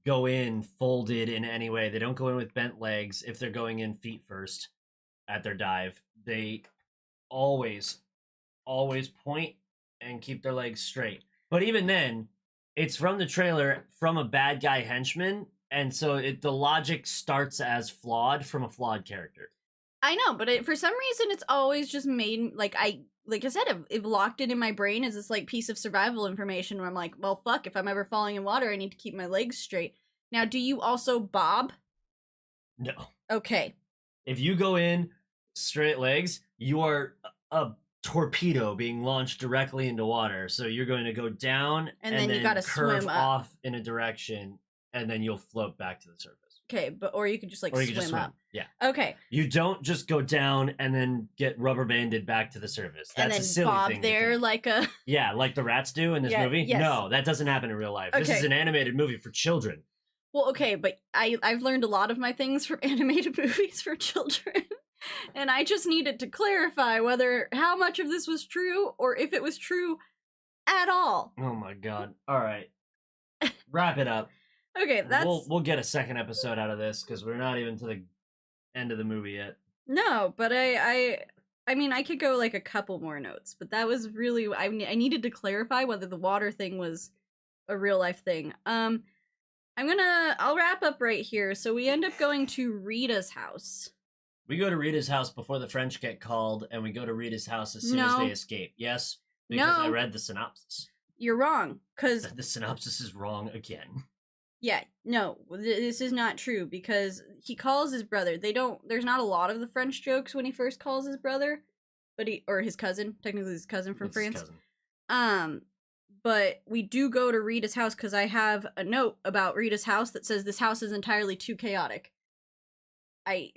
S1: go in folded in any way. They don't go in with bent legs if they're going in feet first at their dive. They always point and keep their legs straight. But even then, it's from the trailer from a bad guy henchman, and so the logic starts as flawed from a flawed character.
S2: I know, but for some reason, it's always just made like I said, it locked it in my brain as this like piece of survival information where I'm like, well, fuck, if I'm ever falling in water, I need to keep my legs straight. Now, do you also bob?
S1: No.
S2: Okay.
S1: If you go in straight legs, you are a torpedo being launched directly into water. So you're going to go down
S2: and then you gotta
S1: curve
S2: swim up.
S1: off in a direction, and then you'll float back to the surface.
S2: Okay, or you could just like swim up.
S1: Yeah.
S2: Okay.
S1: You don't just go down and then get rubber banded back to the surface. That's
S2: and then
S1: a silly
S2: bob
S1: thing
S2: there like a
S1: yeah, like the rats do in this movie.
S2: Yes.
S1: No, that doesn't happen in real life. This is an animated movie for children.
S2: Well, okay, but I've learned a lot of my things from animated movies for children. And I just needed to clarify how much of this was true or if it was true at all.
S1: Oh my god. All right. Wrap it up.
S2: Okay,
S1: we'll get a second episode out of this because we're not even to the end of the movie yet.
S2: No, but I mean, I could go like a couple more notes, but that was really I needed to clarify whether the water thing was a real life thing. I'll wrap up right here. So we end up going to Rita's house.
S1: We go to Rita's house before the French get called, and we go to Rita's house as soon as they escape. Yes, because I read the synopsis.
S2: You're wrong, because
S1: the synopsis is wrong again.
S2: Yeah, no, this is not true because he calls his brother. There's not a lot of the French jokes when he first calls his brother, or his cousin, technically his cousin from France. His cousin. But we do go to Rita's house because I have a note about Rita's house that says this house is entirely too chaotic.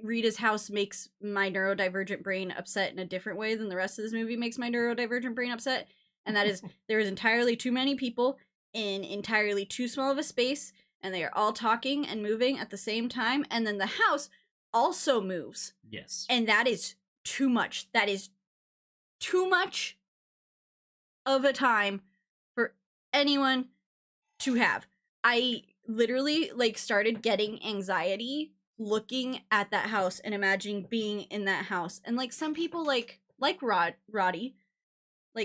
S2: Rita's house makes my neurodivergent brain upset in a different way than the rest of this movie makes my neurodivergent brain upset, and that is there is entirely too many people in entirely too small of a space. And they are all talking and moving at the same time. And then the house also moves.
S1: Yes.
S2: And that is too much. That is too much of a time for anyone to have. I literally started getting anxiety looking at that house and imagining being in that house. And some people like Roddy,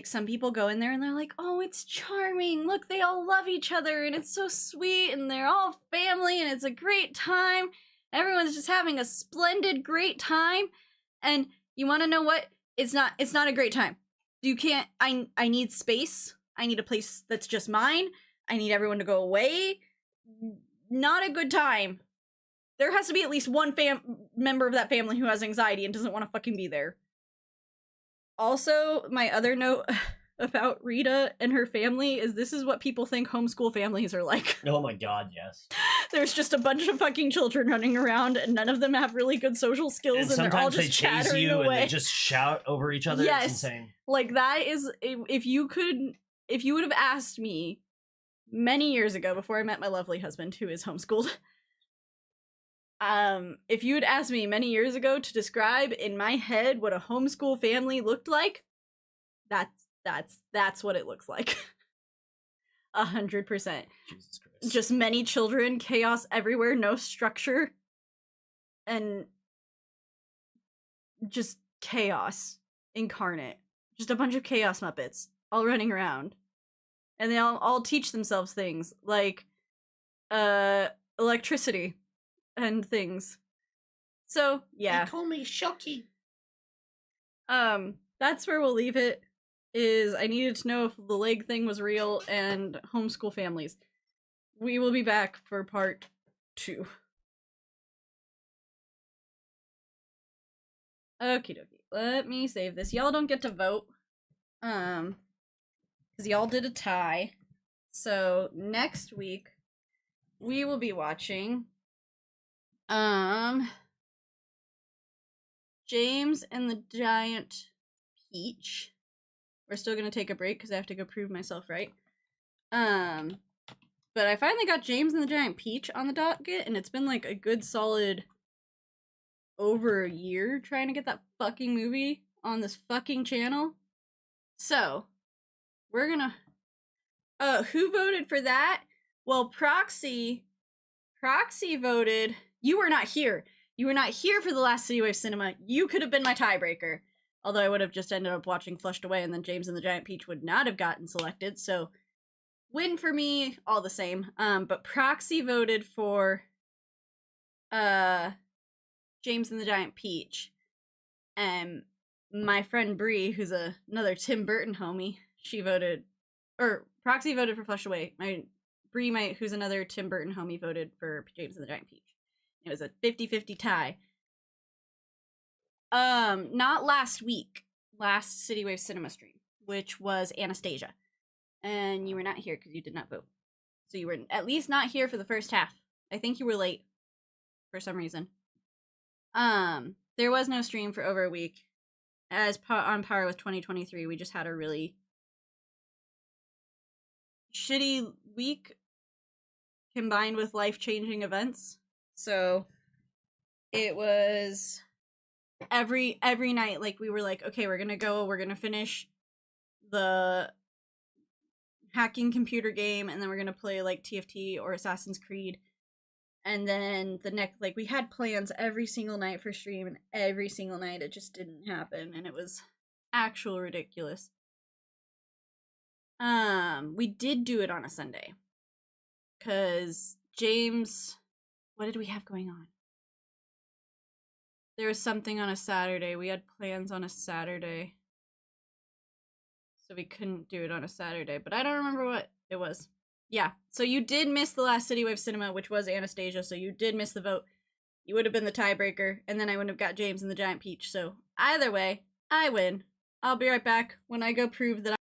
S2: some people go in there and they're like, oh, it's charming. Look, they all love each other and it's so sweet and they're all family and it's a great time. Everyone's just having a splendid, great time. And you want to know what? It's not a great time. You can't, I need space. I need a place that's just mine. I need everyone to go away. Not a good time. There has to be at least one member of that family who has anxiety and doesn't want to fucking be there. Also, my other note about Rita and her family is this is what people think homeschool families are like.
S1: Oh my god, yes.
S2: There's just a bunch of fucking children running around and none of them have really good social skills and they're all just chattering away.
S1: And they just shout over each other.
S2: Yes.
S1: It's insane.
S2: That is, if you would have asked me many years ago before I met my lovely husband who is homeschooled, if you had asked me many years ago to describe in my head what a homeschool family looked like, that's what it looks like. 100%.
S1: Jesus Christ.
S2: Just many children, chaos everywhere, no structure, and just chaos incarnate. Just a bunch of chaos Muppets all running around. And they all teach themselves things like electricity and things. So, yeah.
S1: They call me Shocky.
S2: That's where we'll leave it. I needed to know if the leg thing was real and homeschool families. We will be back for part 2. Okie dokie. Let me save this. Y'all don't get to vote. Because y'all did a tie. So, next week, we will be watching James and the Giant Peach. We're still gonna take a break because I have to go prove myself right. But I finally got James and the Giant Peach on the docket, and it's been a good solid over a year trying to get that fucking movie on this fucking channel. So, we're gonna who voted for that? Well, Proxy voted. You were not here. You were not here for the last CityWavesCinema. You could have been my tiebreaker. Although I would have just ended up watching Flushed Away and then James and the Giant Peach would not have gotten selected. So, win for me, all the same. But Proxy voted for James and the Giant Peach. And my friend Bree, who's another Tim Burton homie, she voted, or Proxy voted for Flush Away. Who's another Tim Burton homie, voted for James and the Giant Peach. It was a 50-50 tie. Not last week, last CityWave Cinema stream, which was Anastasia. And you were not here because you did not vote. So you were at least not here for the first half. I think you were late for some reason. There was no stream for over a week. On par with 2023, we just had a really shitty week combined with life-changing events. So it was every night, like, we were like, okay, we're gonna finish the hacking computer game, and then we're gonna play like TFT or Assassin's Creed. And then the next, like, we had plans every single night for stream, and every single night it just didn't happen, and it was actual ridiculous. We did do it on a Sunday. Cause James, what did we have going on? There was something on a Saturday. We had plans on a Saturday. So we couldn't do it on a Saturday, but I don't remember what it was. Yeah, so you did miss the last CityWave Cinema, which was Anastasia, so you did miss the vote. You would have been the tiebreaker, and then I would have got James and the Giant Peach, so either way, I win. I'll be right back when I go prove that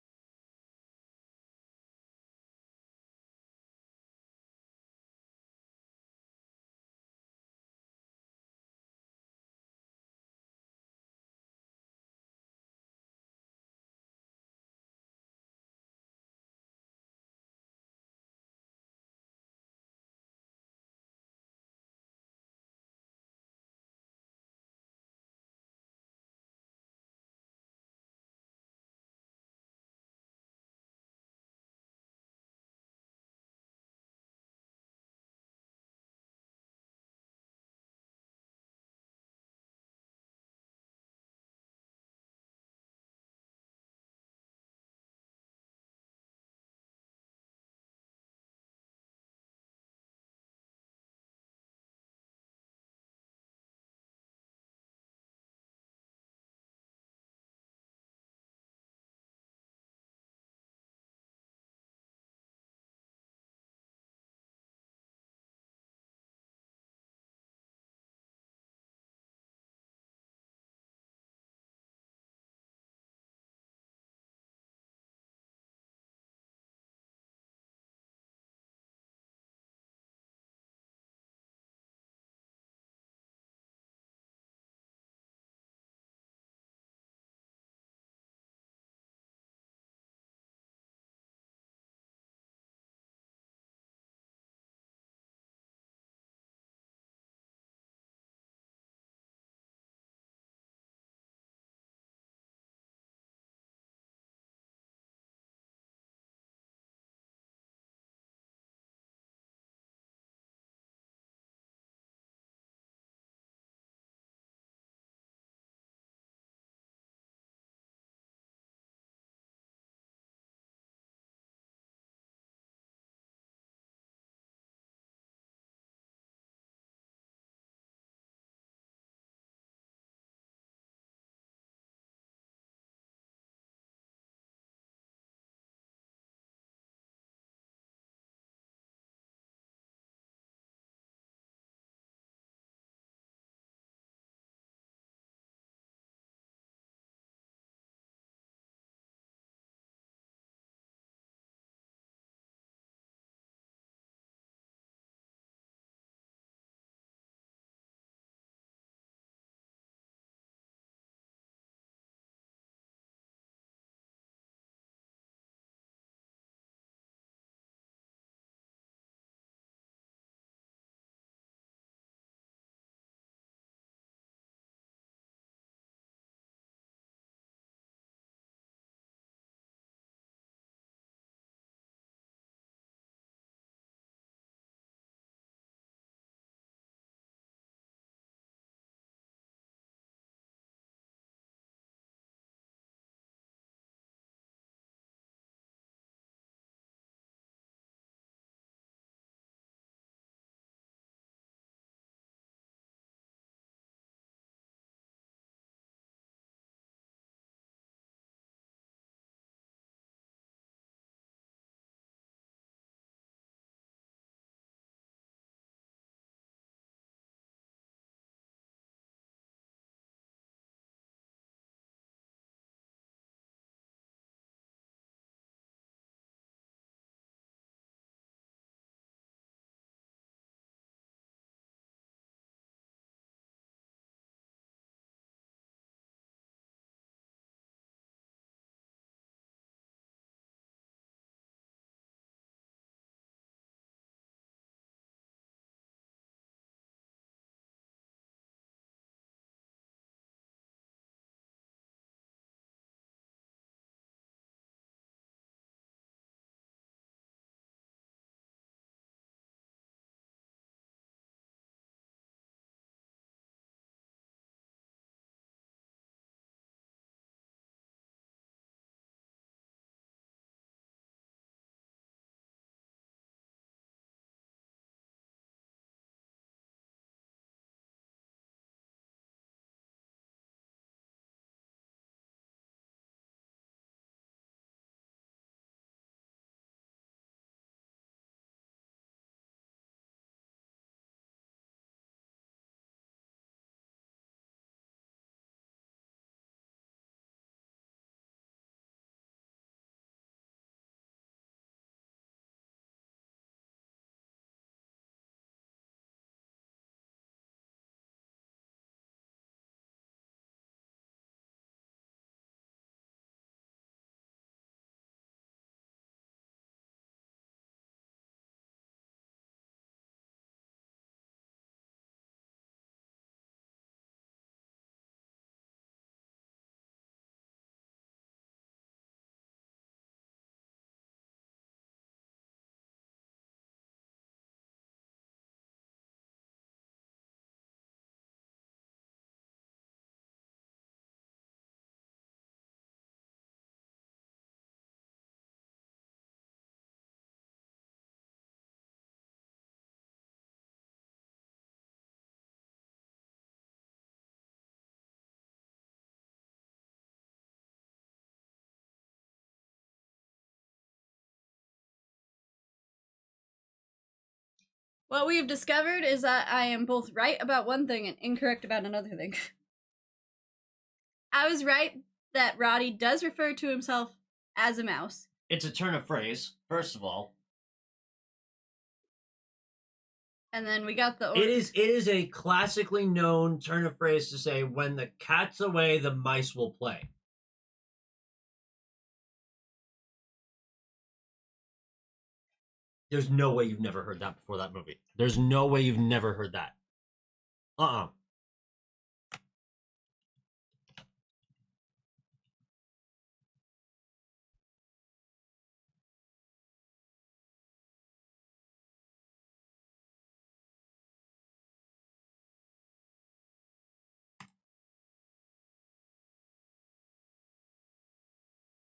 S2: What we have discovered is that I am both right about one thing and incorrect about another thing. I was right that Roddy does refer to himself as a mouse.
S1: It's a turn of phrase, first of all.
S2: And then we got the...
S1: It is a classically known turn of phrase to say, when the cat's away, the mice will play. There's no way you've never heard that before that movie. There's no way you've never heard that.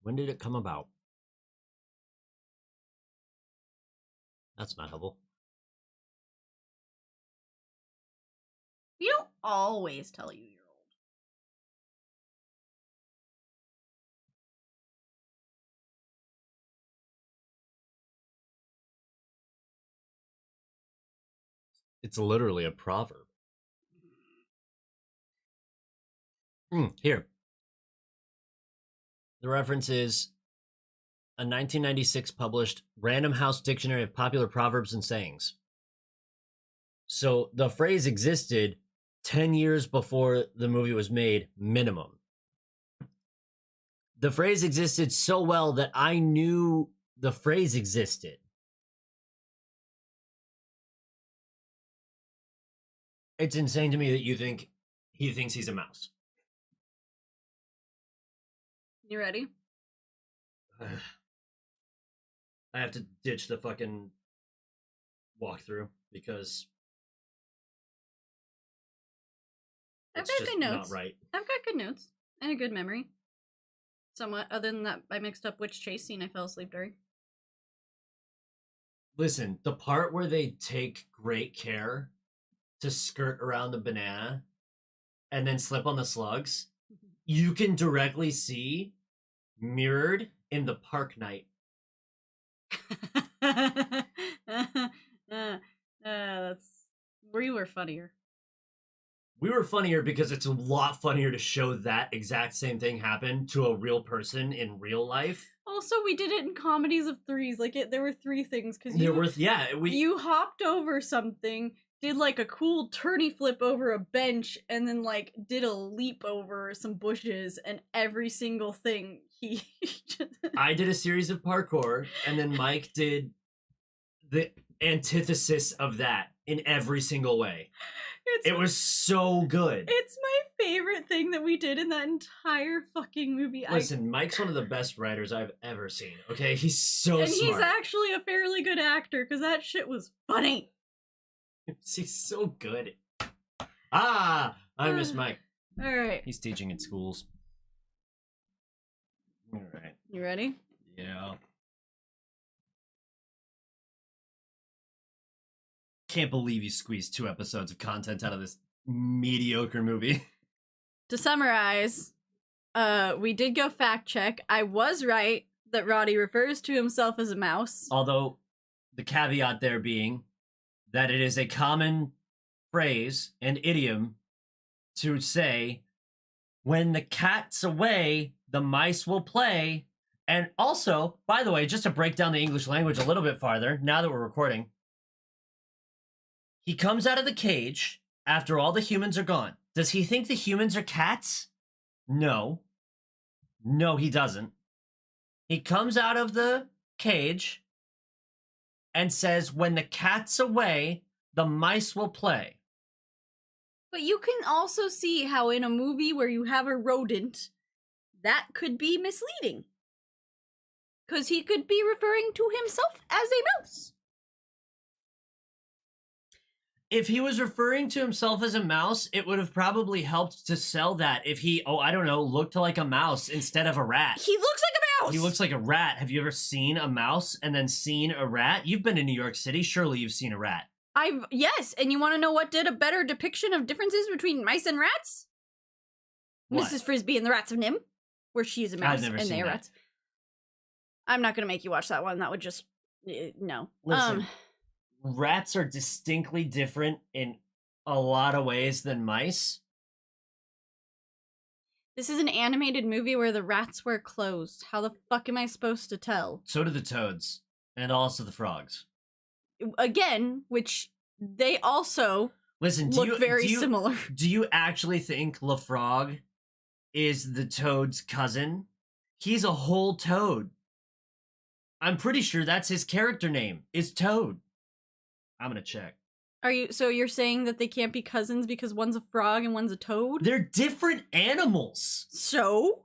S1: When did it come about? That's not helpful.
S2: We don't always tell you you're old.
S1: It's literally a proverb. Here. The reference is a 1996 published Random House Dictionary of Popular Proverbs and Sayings. So the phrase existed 10 years before the movie was made, minimum. The phrase existed so well that I knew the phrase existed. It's insane to me that you think he thinks he's a mouse.
S2: You ready?
S1: I have to ditch the fucking walkthrough because
S2: I've
S1: it's
S2: got
S1: just
S2: good notes.
S1: not right.
S2: I've got good notes and a good memory. Somewhat. Other than that, I mixed up which chase scene I fell asleep during.
S1: Listen, the part where they take great care to skirt around the banana and then slip on the slugs, you can directly see mirrored in the park night.
S2: That's we were funnier.
S1: We were funnier because it's a lot funnier to show that exact same thing happen to a real person in real life.
S2: Also, we did it in comedies of threes. Like there were three things because you hopped over something, did like a cool turny flip over a bench, and then like did a leap over some bushes, and every single thing he.
S1: I did a series of parkour, and then Mike did the antithesis of that in every single way. It was so good.
S2: It's my favorite thing that we did in that entire fucking movie.
S1: Listen, Mike's one of the best writers I've ever seen. Okay, he's so
S2: and
S1: smart.
S2: He's actually a fairly good actor because that shit was funny.
S1: He's so good. I miss Mike.
S2: All right.
S1: He's teaching in schools. All right.
S2: You ready?
S1: Yeah. Can't believe you squeezed 2 episodes of content out of this mediocre movie.
S2: To summarize, we did go fact check. I was right that Roddy refers to himself as a mouse.
S1: Although, the caveat there being that it is a common phrase and idiom to say, when the cat's away, the mice will play. And also, by the way, just to break down the English language a little bit farther, now that we're recording, he comes out of the cage after all the humans are gone. Does he think the humans are cats? No. No, he doesn't. He comes out of the cage and says, when the cat's away, the mice will play.
S2: But you can also see how in a movie where you have a rodent, that could be misleading. Because he could be referring to himself as a mouse.
S1: If he was referring to himself as a mouse, it would have probably helped to sell that if he, looked like a mouse instead of a rat.
S2: He looks like a mouse!
S1: He looks like a rat. Have you ever seen a mouse and then seen a rat? You've been in New York City. Surely you've seen a rat.
S2: Yes, and you want to know what did a better depiction of differences between mice and rats?
S1: What?
S2: Mrs. Frisbee and the Rats of Nim, where she is a mouse and they are rats. I'm not going to make you watch that one. That would just... no.
S1: Listen, rats are distinctly different in a lot of ways than mice.
S2: This is an animated movie where the rats wear clothes. How the fuck am I supposed to tell?
S1: So do the toads, and also the frogs.
S2: Again, which they also
S1: Listen,
S2: look very similar.
S1: Do you actually think LaFrog is the toad's cousin? He's a whole toad. I'm pretty sure that's his character name, is Toad. I'm gonna check.
S2: So you're saying that they can't be cousins because one's a frog and one's a toad?
S1: They're different animals.
S2: So?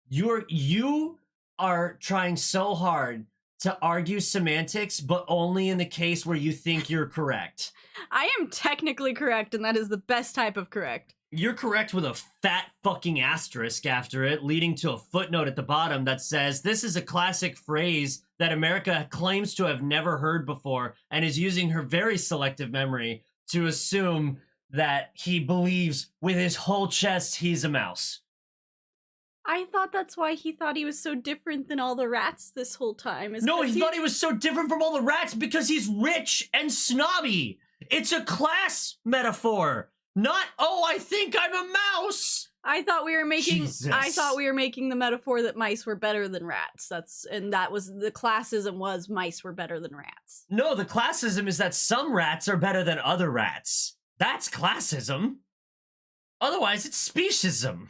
S1: You are trying so hard to argue semantics, but only in the case where you think you're correct.
S2: I am technically correct, and that is the best type of correct.
S1: You're correct with a fat fucking asterisk after it, leading to a footnote at the bottom that says, this is a classic phrase that America claims to have never heard before and is using her very selective memory to assume that he believes with his whole chest he's a mouse.
S2: I thought that's why he thought he was so different than all the rats this whole time.
S1: No, he thought he was so different from all the rats because he's rich and snobby. It's a class metaphor. Not, oh, I think I'm a mouse.
S2: I thought we were making
S1: Jesus.
S2: I thought we were making the metaphor that mice were better than rats. That was the classism was mice were better than rats.
S1: No, the classism is that some rats are better than other rats. That's classism. Otherwise, it's speciesism.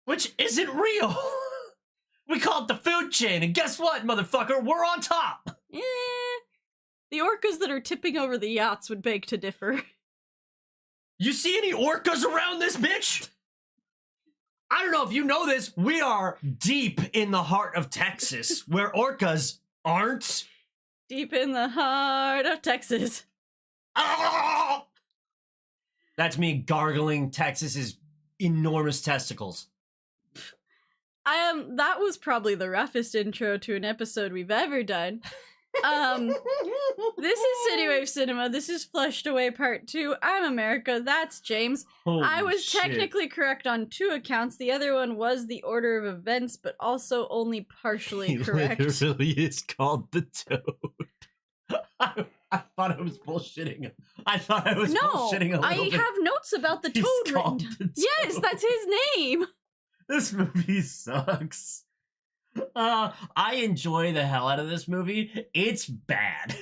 S1: Which isn't real. We call it the food chain, and guess what, motherfucker? We're on top.
S2: The orcas that are tipping over the yachts would beg to differ.
S1: You see any orcas around this bitch? I don't know if you know this, we are deep in the heart of Texas, where orcas aren't.
S2: Deep in the heart of Texas.
S1: Ah! That's me gargling Texas's enormous testicles.
S2: That was probably the roughest intro to an episode we've ever done. This is CityWave Cinema. This is Flushed Away Part 2. I'm America. That's James.
S1: Holy
S2: I was
S1: shit.
S2: technically correct on 2 accounts. The other one was the order of events, but also only partially correct.
S1: It literally is called the Toad. I thought I was bullshitting. Bullshitting a little
S2: I
S1: bit.
S2: have notes about the
S1: He's
S2: Toad
S1: called
S2: written.
S1: the
S2: Yes,
S1: Toad.
S2: that's his name.
S1: This movie sucks. I enjoy the hell out of this movie. It's bad.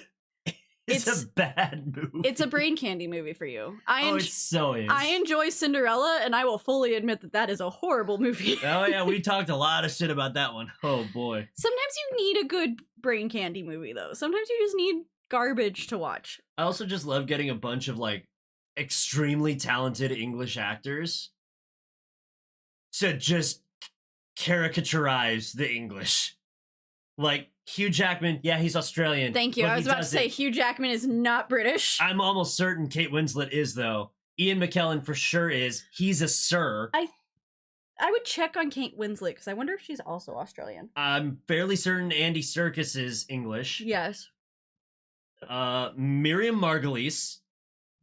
S1: It's a bad movie.
S2: It's a brain candy movie for you.
S1: It so is.
S2: I enjoy Cinderella, and I will fully admit that that is a horrible movie.
S1: Oh yeah, we talked a lot of shit about that one. Oh boy.
S2: Sometimes you need a good brain candy movie, though. Sometimes you just need garbage to watch.
S1: I also just love getting a bunch of like extremely talented English actors to just caricaturize the English. Like Hugh Jackman, yeah, he's Australian.
S2: Thank you.
S1: but
S2: I
S1: he
S2: was about to
S1: does
S2: say
S1: it.
S2: Hugh Jackman is not British.
S1: I'm almost certain Kate Winslet is though. Ian McKellen for sure is. He's a sir.
S2: I would check on Kate Winslet because I wonder if she's also Australian.
S1: I'm fairly certain Andy Serkis is English.
S2: Yes.
S1: Miriam Margolyes.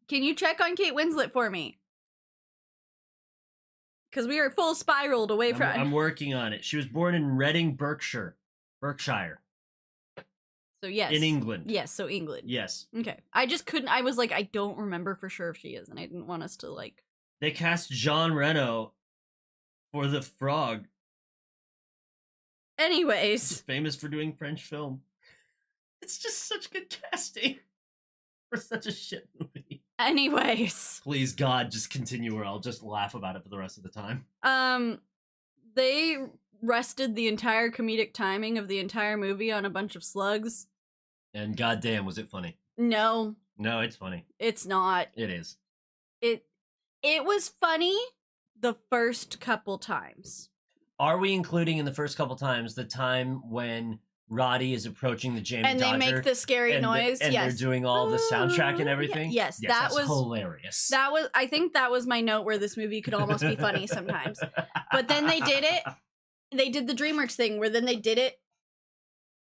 S2: Can you check on Kate Winslet for me? Because we are full spiraled away from.
S1: I'm working on it. She was born in Reading, Berkshire.
S2: So yes.
S1: In England.
S2: Yes, so England.
S1: Yes.
S2: Okay. I just couldn't. I was like, I don't remember for sure if she is, and I didn't want us to like.
S1: They cast Jean Reno for the frog. He's
S2: Anyways,
S1: famous for doing French film. It's just such good casting for such a shit movie. Please, God, just continue or I'll just laugh about it for the rest of the time.
S2: They rested the entire comedic timing of the entire movie on a bunch of slugs.
S1: And goddamn, was it funny?
S2: No,
S1: No, it's funny.
S2: it's not.
S1: It is.
S2: It was funny the first couple times.
S1: Are we including in the first couple times the time when Roddy is approaching the Jamie
S2: And they
S1: Dodger
S2: make the scary noise.
S1: and
S2: Yes.
S1: they're doing all the soundtrack and everything?
S2: Yes, that
S1: that's
S2: was
S1: hilarious.
S2: That was, I think that was my note where this movie could almost be funny sometimes. But then they did it. They did the DreamWorks thing where then they did it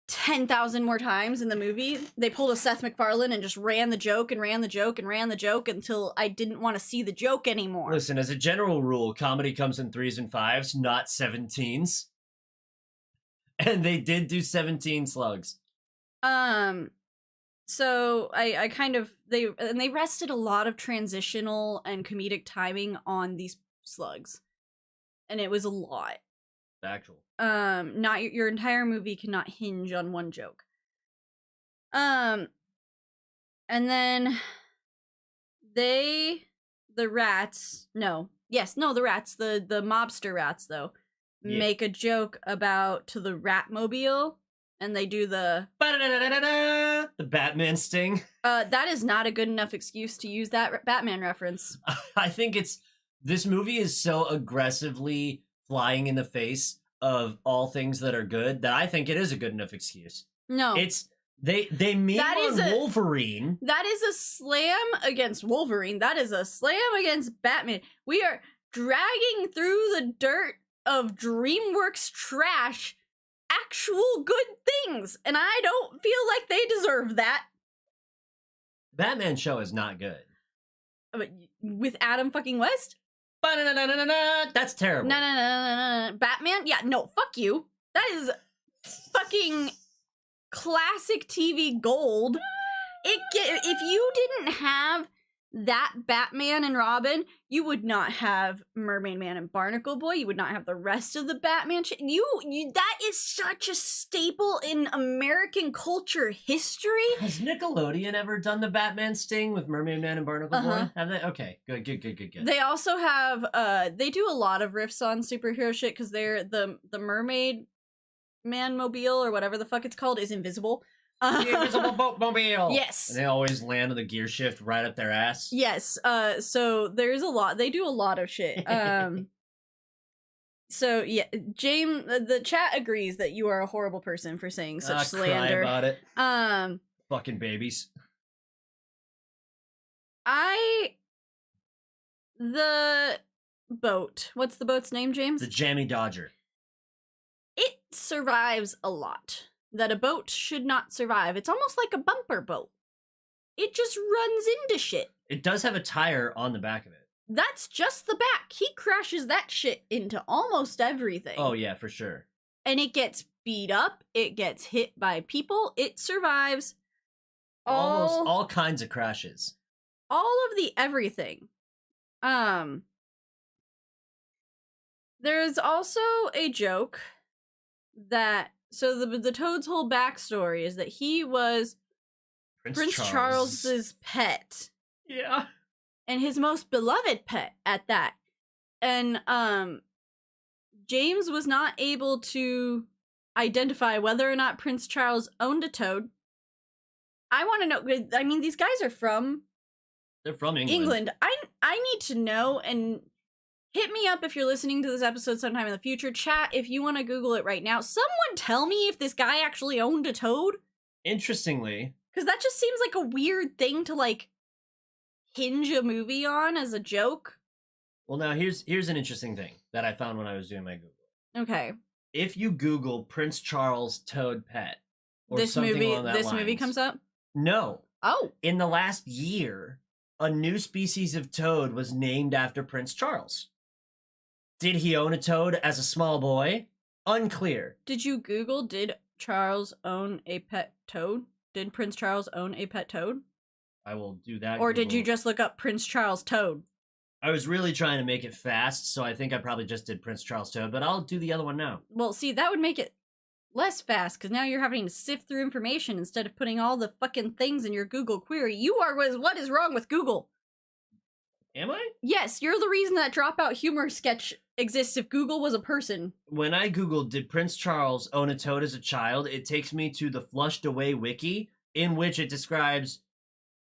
S2: 10,000 more times in the movie. They pulled a Seth MacFarlane and just ran the joke and ran the joke and ran the joke until I didn't want to see the joke anymore.
S1: Listen, as a general rule, comedy comes in 3s and 5s, not 17s. And they did do 17 slugs.
S2: So I kind of they rested a lot of transitional and comedic timing on these slugs, and it was a lot.
S1: Factual.
S2: Not your entire movie cannot hinge on one joke. And then the rats, the mobster rats though, make a joke about to the Ratmobile, and they do the
S1: Batman sting.
S2: That is not a good enough excuse to use that Batman reference.
S1: I think this movie is so aggressively flying in the face of all things that are good that I think it is a good enough excuse.
S2: No.
S1: It's they meme on Wolverine.
S2: That is a slam against Wolverine. That is a slam against Batman. We are dragging through the dirt of Dreamworks trash actual good things, and I don't feel like they deserve that.
S1: Batman show is not good.
S2: But with Adam fucking West?
S1: That's terrible.
S2: No. Batman? Yeah, no, fuck you. That is fucking classic TV gold. If you didn't have that Batman and Robin, you would not have Mermaid Man and Barnacle Boy. You would not have the rest of the Batman shit. That is such a staple in American culture history.
S1: Has Nickelodeon ever done the Batman sting with Mermaid Man and Barnacle Boy? Have they? Okay, good.
S2: They also have they do a lot of riffs on superhero shit because they're the Mermaid Man mobile or whatever the fuck it's called is invisible.
S1: The invisible boat mobile.
S2: Yes.
S1: And they always land with a gear shift right up their ass.
S2: Yes. So there's a lot. They do a lot of shit. So yeah, James, the chat agrees that you are a horrible person for saying such slander.
S1: Cry about it. Fucking babies.
S2: The boat. What's the boat's name, James?
S1: The Jammy Dodger.
S2: It survives a lot that a boat should not survive. It's almost like a bumper boat. It just runs into shit.
S1: It does have a tire on the back of it.
S2: That's just the back. He crashes that shit into almost everything.
S1: Oh, yeah, for sure.
S2: And it gets beat up. It gets hit by people. It survives
S1: almost all kinds of crashes.
S2: All of the everything. There's also a joke that so the Toad's whole backstory is that he was Prince Charles's pet.
S1: Yeah.
S2: And his most beloved pet at that. And James was not able to identify whether or not Prince Charles owned a toad. I want to know, I mean, these guys are from
S1: They're from England.
S2: I need to know, and hit me up if you're listening to this episode sometime in the future. Chat, if you want to Google it right now. Someone tell me if this guy actually owned a toad.
S1: Interestingly.
S2: Because that just seems like a weird thing to, like, hinge a movie on as a joke.
S1: Well, now here's an interesting thing that I found when I was doing my Google.
S2: Okay.
S1: If you Google Prince Charles toad pet, or
S2: this
S1: something
S2: movie,
S1: along that
S2: this
S1: lines,
S2: movie comes up.
S1: No.
S2: Oh.
S1: In the last year, a new species of toad was named after Prince Charles. Did he own a toad as a small boy? Unclear.
S2: Did you Google, did Charles own a pet toad? Did Prince Charles own a pet toad?
S1: I will do that.
S2: Or Google. Did you just look up Prince Charles toad?
S1: I was really trying to make it fast, so I think I probably just did Prince Charles toad, but I'll do the other one now.
S2: Well, see, that would make it less fast, because now you're having to sift through information instead of putting all the fucking things in your Google query. You are what is wrong with Google?
S1: Am I?
S2: Yes, you're the reason that Dropout Humor sketch exists if Google was a person.
S1: When I Googled, did Prince Charles own a toad as a child, it takes me to the Flushed Away wiki, in which it describes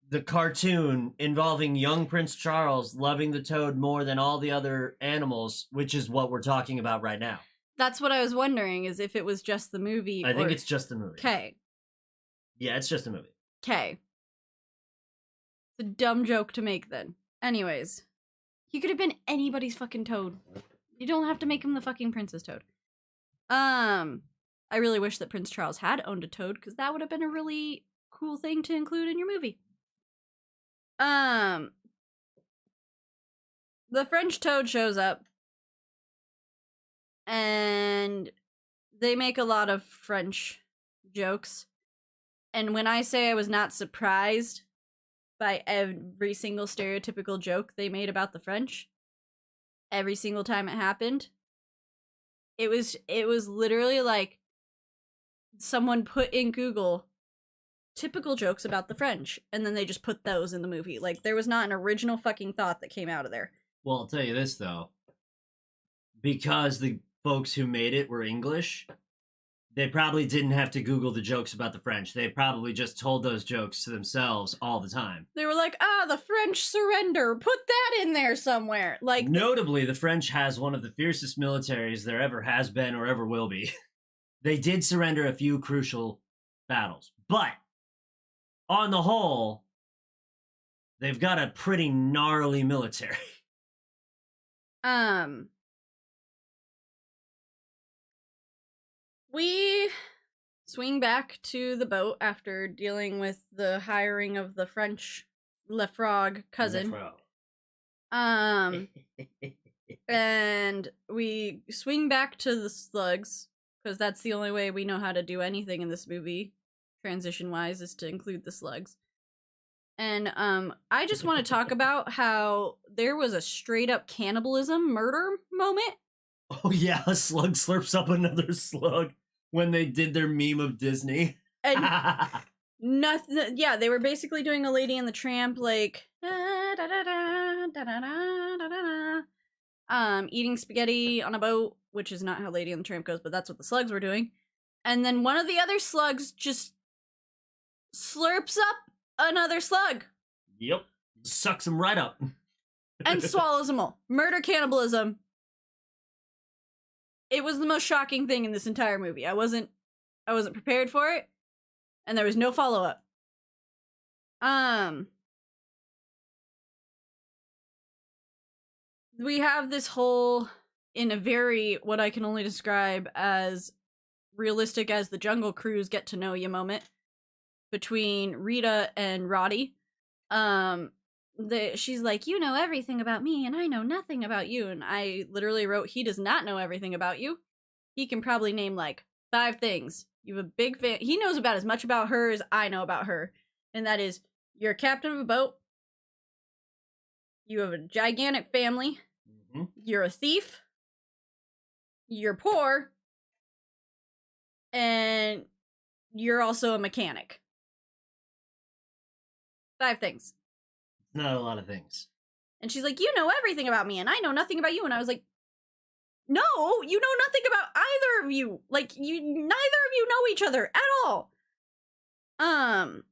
S1: the cartoon involving young Prince Charles loving the toad more than all the other animals, which is what we're talking about right now.
S2: That's what I was wondering, is if it was just the movie.
S1: I think it's just the movie.
S2: Okay.
S1: Yeah, it's just a movie.
S2: Okay. It's a dumb joke to make then. Anyways. He could have been anybody's fucking toad. You don't have to make him the fucking Princess Toad. I really wish that Prince Charles had owned a toad, because that would have been a really cool thing to include in your movie. The French toad shows up. And they make a lot of French jokes. And when I say I was not surprised by every single stereotypical joke they made about the French, every single time it happened, it was literally like someone put in Google typical jokes about the French, and then they just put those in the movie. Like, there was not an original fucking thought that came out of there.
S1: Well, I'll tell you this, though. Because the folks who made it were English, they probably didn't have to Google the jokes about the French. They probably just told those jokes to themselves all the time.
S2: They were like, the French surrender. Put that in there somewhere. Like,
S1: notably, the French has one of the fiercest militaries there ever has been or ever will be. They did surrender a few crucial battles, but on the whole, they've got a pretty gnarly military.
S2: We swing back to the boat after dealing with the hiring of the French Lefrog cousin. And we swing back to the slugs, because that's the only way we know how to do anything in this movie, transition-wise, is to include the slugs. And I just want to talk about how there was a straight-up cannibalism murder moment.
S1: Oh yeah, a slug slurps up another slug when they did their meme of Disney.
S2: And nothing. Yeah, they were basically doing a Lady and the Tramp, like eating spaghetti on a boat, which is not how Lady and the Tramp goes, but that's what the slugs were doing. And then one of the other slugs just slurps up another slug.
S1: Yep, sucks him right up
S2: and swallows them all. Murder cannibalism. It was the most shocking thing in this entire movie. I wasn't prepared for it, and there was no follow-up. We have this whole, in a very, what I can only describe as realistic as the Jungle Cruise get to know you moment between Rita and Roddy. She's like, you know everything about me and I know nothing about you. And I literally wrote, he does not know everything about you. He can probably name like 5 things. You have a big fan. He knows about as much about her as I know about her. And that is, you're a captain of a boat. You have a gigantic family.
S1: Mm-hmm.
S2: You're a thief. You're poor. And you're also a mechanic. 5 things.
S1: Not a lot of things.
S2: And she's like, you know everything about me, and I know nothing about you. And I was like, no, you know nothing about either of you. Like, neither of you know each other at all. And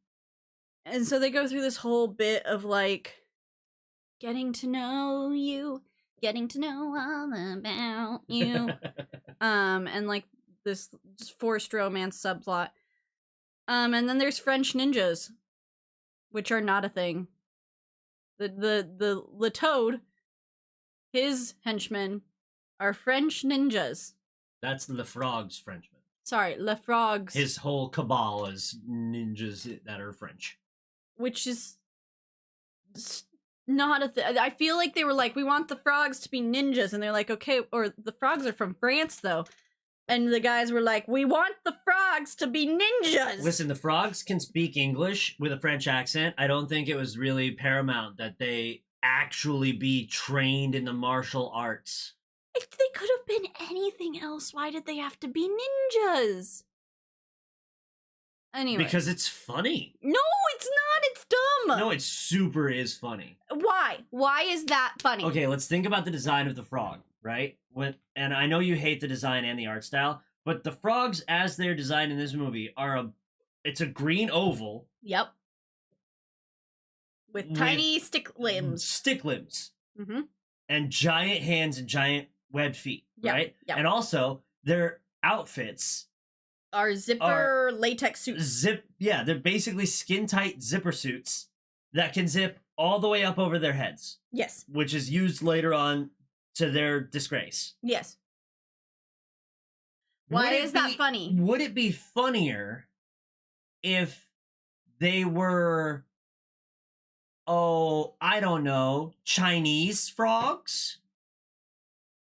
S2: so they go through this whole bit of, like, getting to know you, getting to know all about you. And, like, this forced romance subplot. And then there's French ninjas, which are not a thing. The Toad, his henchmen, are French ninjas.
S1: That's the Frog's Frenchman.
S2: Sorry, Le Frogs.
S1: His whole cabal is ninjas that are French.
S2: Which is not a thing. I feel like they were like, we want the frogs to be ninjas. And they're like, okay, or the frogs are from France, though. And the guys were like, we want the frogs to be ninjas.
S1: Listen, the frogs can speak English with a French accent. I don't think it was really paramount that they actually be trained in the martial arts.
S2: If they could have been anything else, why did they have to be ninjas? Anyway.
S1: Because it's funny.
S2: No, it's not. It's dumb.
S1: No, it super is funny.
S2: Why? Why is that funny?
S1: Okay, let's think about the design of the frog, right? And I know you hate the design and the art style, but the frogs as they're designed in this movie it's a green oval.
S2: Yep. With tiny stick limbs.
S1: Stick limbs.
S2: Mm-hmm.
S1: And giant hands and giant webbed feet, right?
S2: Yep.
S1: And also, their outfits
S2: are zipper latex suits.
S1: They're basically skin-tight zipper suits that can zip all the way up over their heads.
S2: Yes.
S1: Which is used later on to their disgrace.
S2: Yes. Why is that funny?
S1: Would it be funnier if they were, I don't know, Chinese frogs?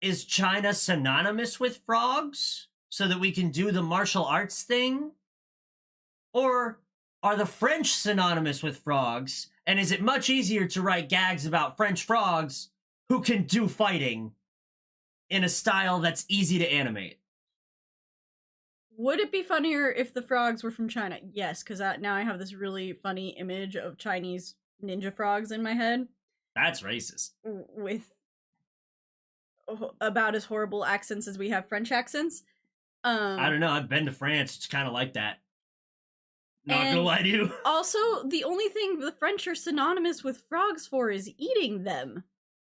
S1: Is China synonymous with frogs so that we can do the martial arts thing? Or are the French synonymous with frogs? And is it much easier to write gags about French frogs who can do fighting in a style that's easy to animate?
S2: Would it be funnier if the frogs were from China? Yes, because now I have this really funny image of Chinese ninja frogs in my head.
S1: That's racist.
S2: With about as horrible accents as we have French accents.
S1: I don't know. I've been to France. It's kind of like that. Not gonna lie to you.
S2: Also, the only thing the French are synonymous with frogs for is eating them.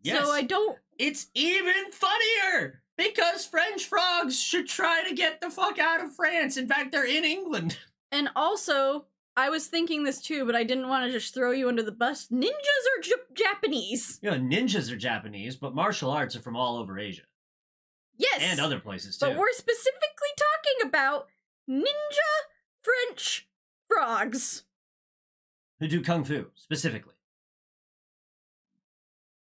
S1: Yes.
S2: So I don't...
S1: It's even funnier! Because French frogs should try to get the fuck out of France. In fact, they're in England.
S2: And also, I was thinking this too, but I didn't want to just throw you under the bus. Ninjas are Japanese.
S1: You know, ninjas are Japanese, but martial arts are from all over Asia.
S2: Yes.
S1: And other places, too.
S2: But we're specifically talking about ninja French frogs.
S1: Who do kung fu, specifically.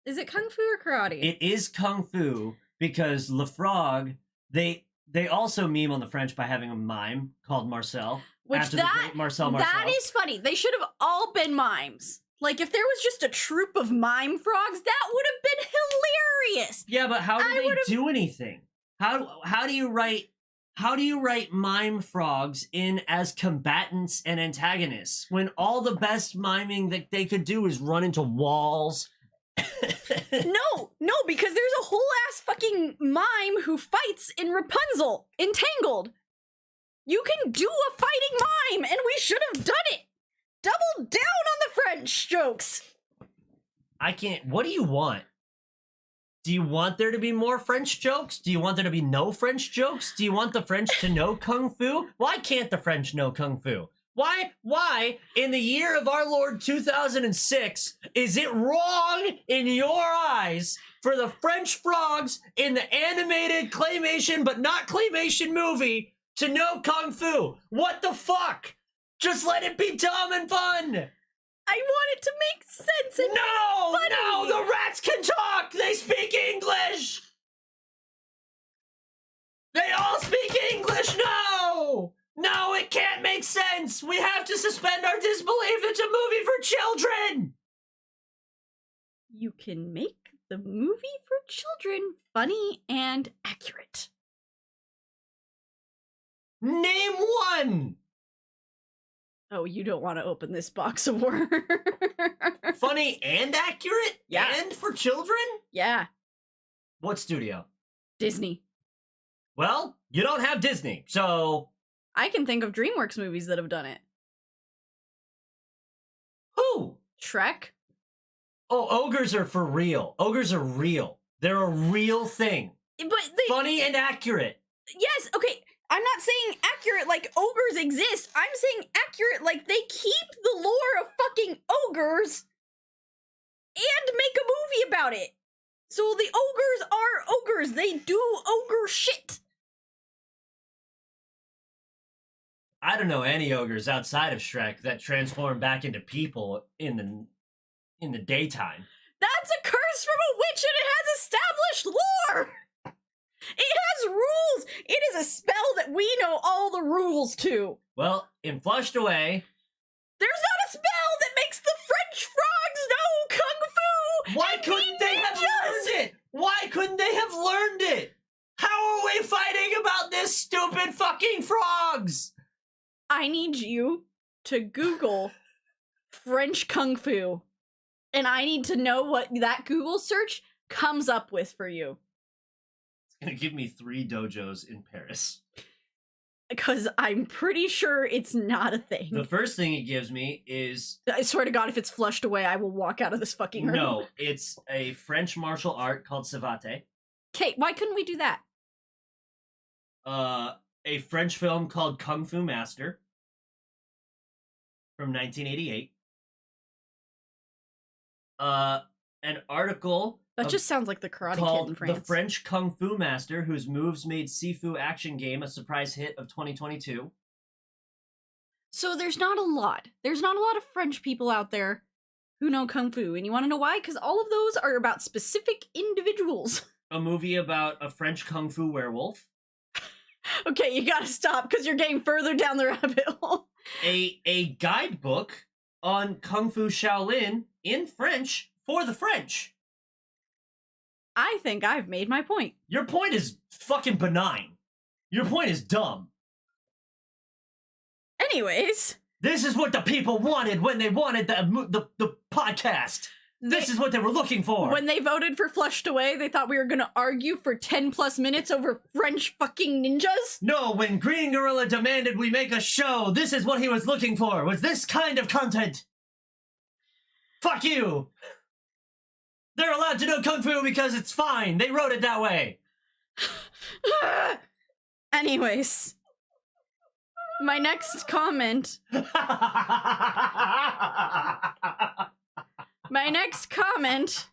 S2: Is it kung fu or karate?
S1: It is kung fu because Le Frog, they also meme on the French by having a mime called Marcel.
S2: Which
S1: the great Marcel.
S2: That is funny. They should have all been mimes. Like, if there was just a troop of mime frogs, that would have been hilarious.
S1: Yeah, but how do they do anything? How do you write mime frogs in as combatants and antagonists when all the best miming that they could do is run into walls?
S2: No, because there's a whole ass fucking mime who fights in Rapunzel, Entangled. You can do a fighting mime, and we should have done it. Double down on the French jokes.
S1: I can't. What do you want? Do you want there to be more French jokes? Do you want there to be no French jokes? Do you want the French to know kung fu? Why can't the French know kung fu? Why, in the year of our Lord 2006, is it wrong in your eyes for the French frogs in the animated claymation but not claymation movie to know kung fu? What the fuck? Just let it be dumb and fun!
S2: I want it to make sense and funny.
S1: No, the rats can talk! They speak English! They all speak English, no! No, it can't make sense! We have to suspend our disbelief. It's a movie for children!
S2: You can make the movie for children funny and accurate.
S1: Name one!
S2: Oh, you don't want to open this box of worms.
S1: Funny and accurate?
S2: Yeah.
S1: And for children?
S2: Yeah.
S1: What studio?
S2: Disney.
S1: Well, you don't have Disney, so...
S2: I can think of Dreamworks movies that have done it.
S1: Who?
S2: Shrek.
S1: Oh, ogres are for real. Ogres are real. They're a real thing.
S2: But they...
S1: Funny and accurate.
S2: Yes, okay. I'm not saying accurate like ogres exist. I'm saying accurate like they keep the lore of fucking ogres and make a movie about it. So the ogres are ogres. They do ogre shit.
S1: I don't know any ogres outside of Shrek that transform back into people in the daytime.
S2: That's a curse from a witch and it has established lore. It has rules. It is a spell that we know all the rules to.
S1: Well, in Flushed Away...
S2: There's not a spell that makes the French frogs know kung fu.
S1: Why couldn't they have learned it? Why couldn't they have learned it? How are we fighting about this stupid fucking frogs?
S2: I need you to Google French kung fu. And I need to know what that Google search comes up with for you.
S1: It's gonna give me 3 dojos in Paris.
S2: Because I'm pretty sure it's not a thing.
S1: The first thing it gives me is...
S2: I swear to God, if it's flushed away, I will walk out of this fucking room.
S1: No, it's a French martial art called savate.
S2: Okay, why couldn't we do that?
S1: A French film called Kung Fu Master from 1988. An article
S2: That just sounds like the Karate Kid in
S1: called
S2: France.
S1: The French Kung Fu Master, whose moves made Sifu action game a surprise hit of 2022.
S2: So there's not a lot. There's not a lot of French people out there who know Kung Fu. And you want to know why? Because all of those are about specific individuals.
S1: A movie about a French Kung Fu werewolf.
S2: Okay, you gotta stop because you're getting further down the rabbit hole.
S1: a guidebook on Kung Fu Shaolin in French for the French.
S2: I think I've made my point.
S1: Your point is fucking benign. Your point is dumb.
S2: Anyways.
S1: This is what the people wanted when they wanted the podcast. This is what they were looking for.
S2: When they voted for Flushed Away, they thought we were gonna argue for 10 plus minutes over French fucking ninjas?
S1: No, when Green Gorilla demanded we make a show, this is what he was looking for, was this kind of content. Fuck you. They're allowed to know Kung Fu because it's fine. They wrote it that way.
S2: Anyways. My next comment... My next comment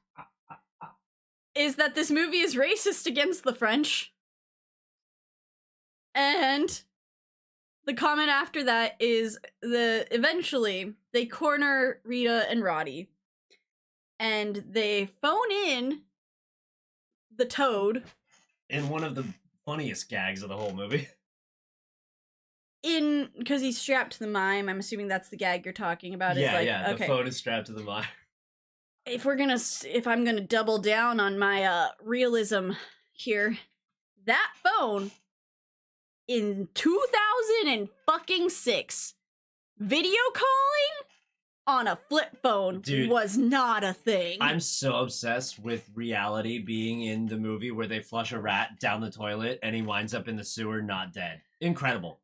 S2: is that this movie is racist against the French. And the comment after that is eventually they corner Rita and Roddy. And they phone in the Toad.
S1: In one of the funniest gags of the whole movie.
S2: Because he's strapped to the mime. I'm assuming that's the gag you're talking about.
S1: Yeah,
S2: okay.
S1: The phone is strapped to the mime.
S2: If I'm gonna double down on my realism here, that phone in 2006, video calling on a flip phone was not a thing.
S1: I'm so obsessed with reality being in the movie where they flush a rat down the toilet and he winds up in the sewer not dead. Incredible.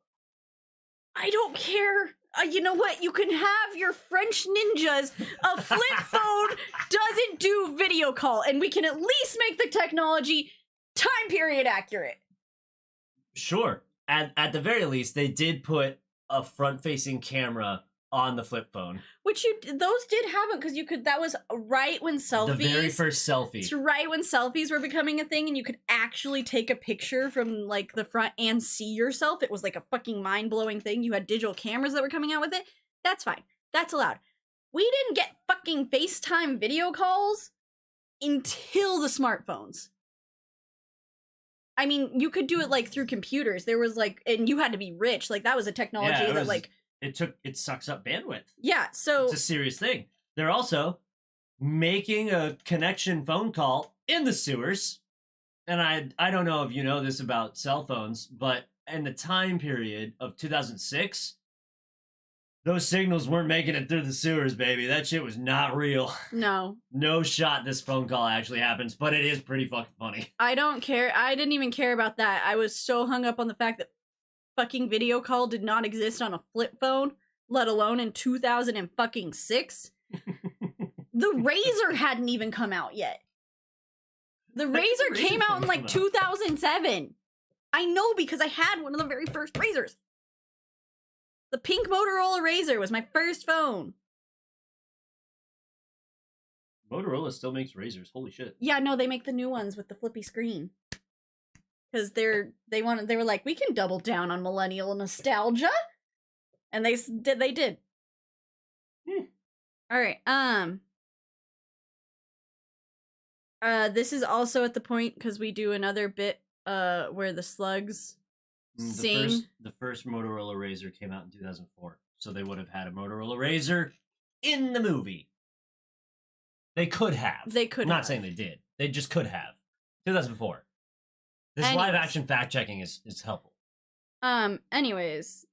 S2: I don't care. You know what? You can have your French ninjas. A flip phone doesn't do video call, and we can at least make the technology time period accurate.
S1: Sure. At the very least, they did put a front-facing camera on the flip phone.
S2: Which those did have it, because you could, that was right when selfies.
S1: The very first selfie.
S2: It's right when selfies were becoming a thing, and you could actually take a picture from, like, the front and see yourself. It was, like, a fucking mind-blowing thing. You had digital cameras that were coming out with it. That's fine. That's allowed. We didn't get fucking FaceTime video calls until the smartphones. I mean, you could do it, like, through computers. There was, like, and you had to be rich. Like, that was a technology that, like...
S1: It sucks up bandwidth.
S2: Yeah, so...
S1: It's a serious thing. They're also making a connection phone call in the sewers. And I don't know if you know this about cell phones, but in the time period of 2006, those signals weren't making it through the sewers, baby. That shit was not real.
S2: No.
S1: No shot this phone call actually happens, but it is pretty fucking funny.
S2: I don't care. I didn't even care about that. I was so hung up on the fact that fucking video call did not exist on a flip phone, let alone in 2006. The Razor hadn't even come out yet. The Razor came out in like 2007. I know, because I had one of the very first Razors. The pink Motorola Razor was my first phone.
S1: Motorola still makes Razors. Holy shit.
S2: Yeah, no, they make the new ones with the flippy screen. Because they were like, we can double down on millennial nostalgia, and they did. All right. This is also at the point because we do another bit where the slugs sing.
S1: The first Motorola Razor came out in 2004, so they would have had a Motorola Razor in the movie. They could have. I'm not saying they did. They just could have. 2004. This live action fact checking is helpful.
S2: Anyways,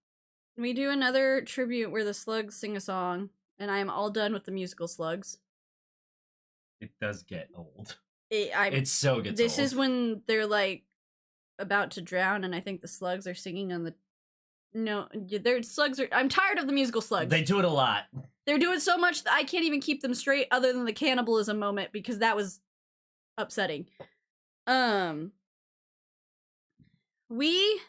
S2: we do another tribute where the slugs sing a song, and I am all done with the musical slugs.
S1: It does get old.
S2: It
S1: so gets old.
S2: This is when they're like about to drown, and I think the slugs are singing on the. No, their slugs are. I'm tired of the musical slugs.
S1: They do it a lot.
S2: They're doing so much that I can't even keep them straight, other than the cannibalism moment, because that was upsetting. We,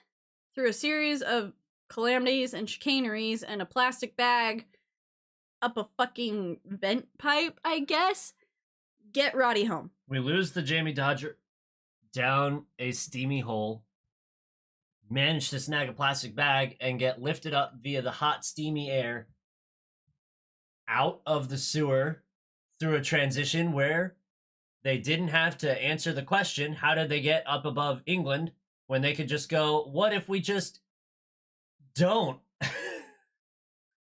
S2: through a series of calamities and chicaneries and a plastic bag up a fucking vent pipe, I guess, get Roddy home.
S1: We lose the Jamie Dodger down a steamy hole, manage to snag a plastic bag, and get lifted up via the hot, steamy air out of the sewer through a transition where they didn't have to answer the question, how did they get up above England, when they could just go, what if we just don't?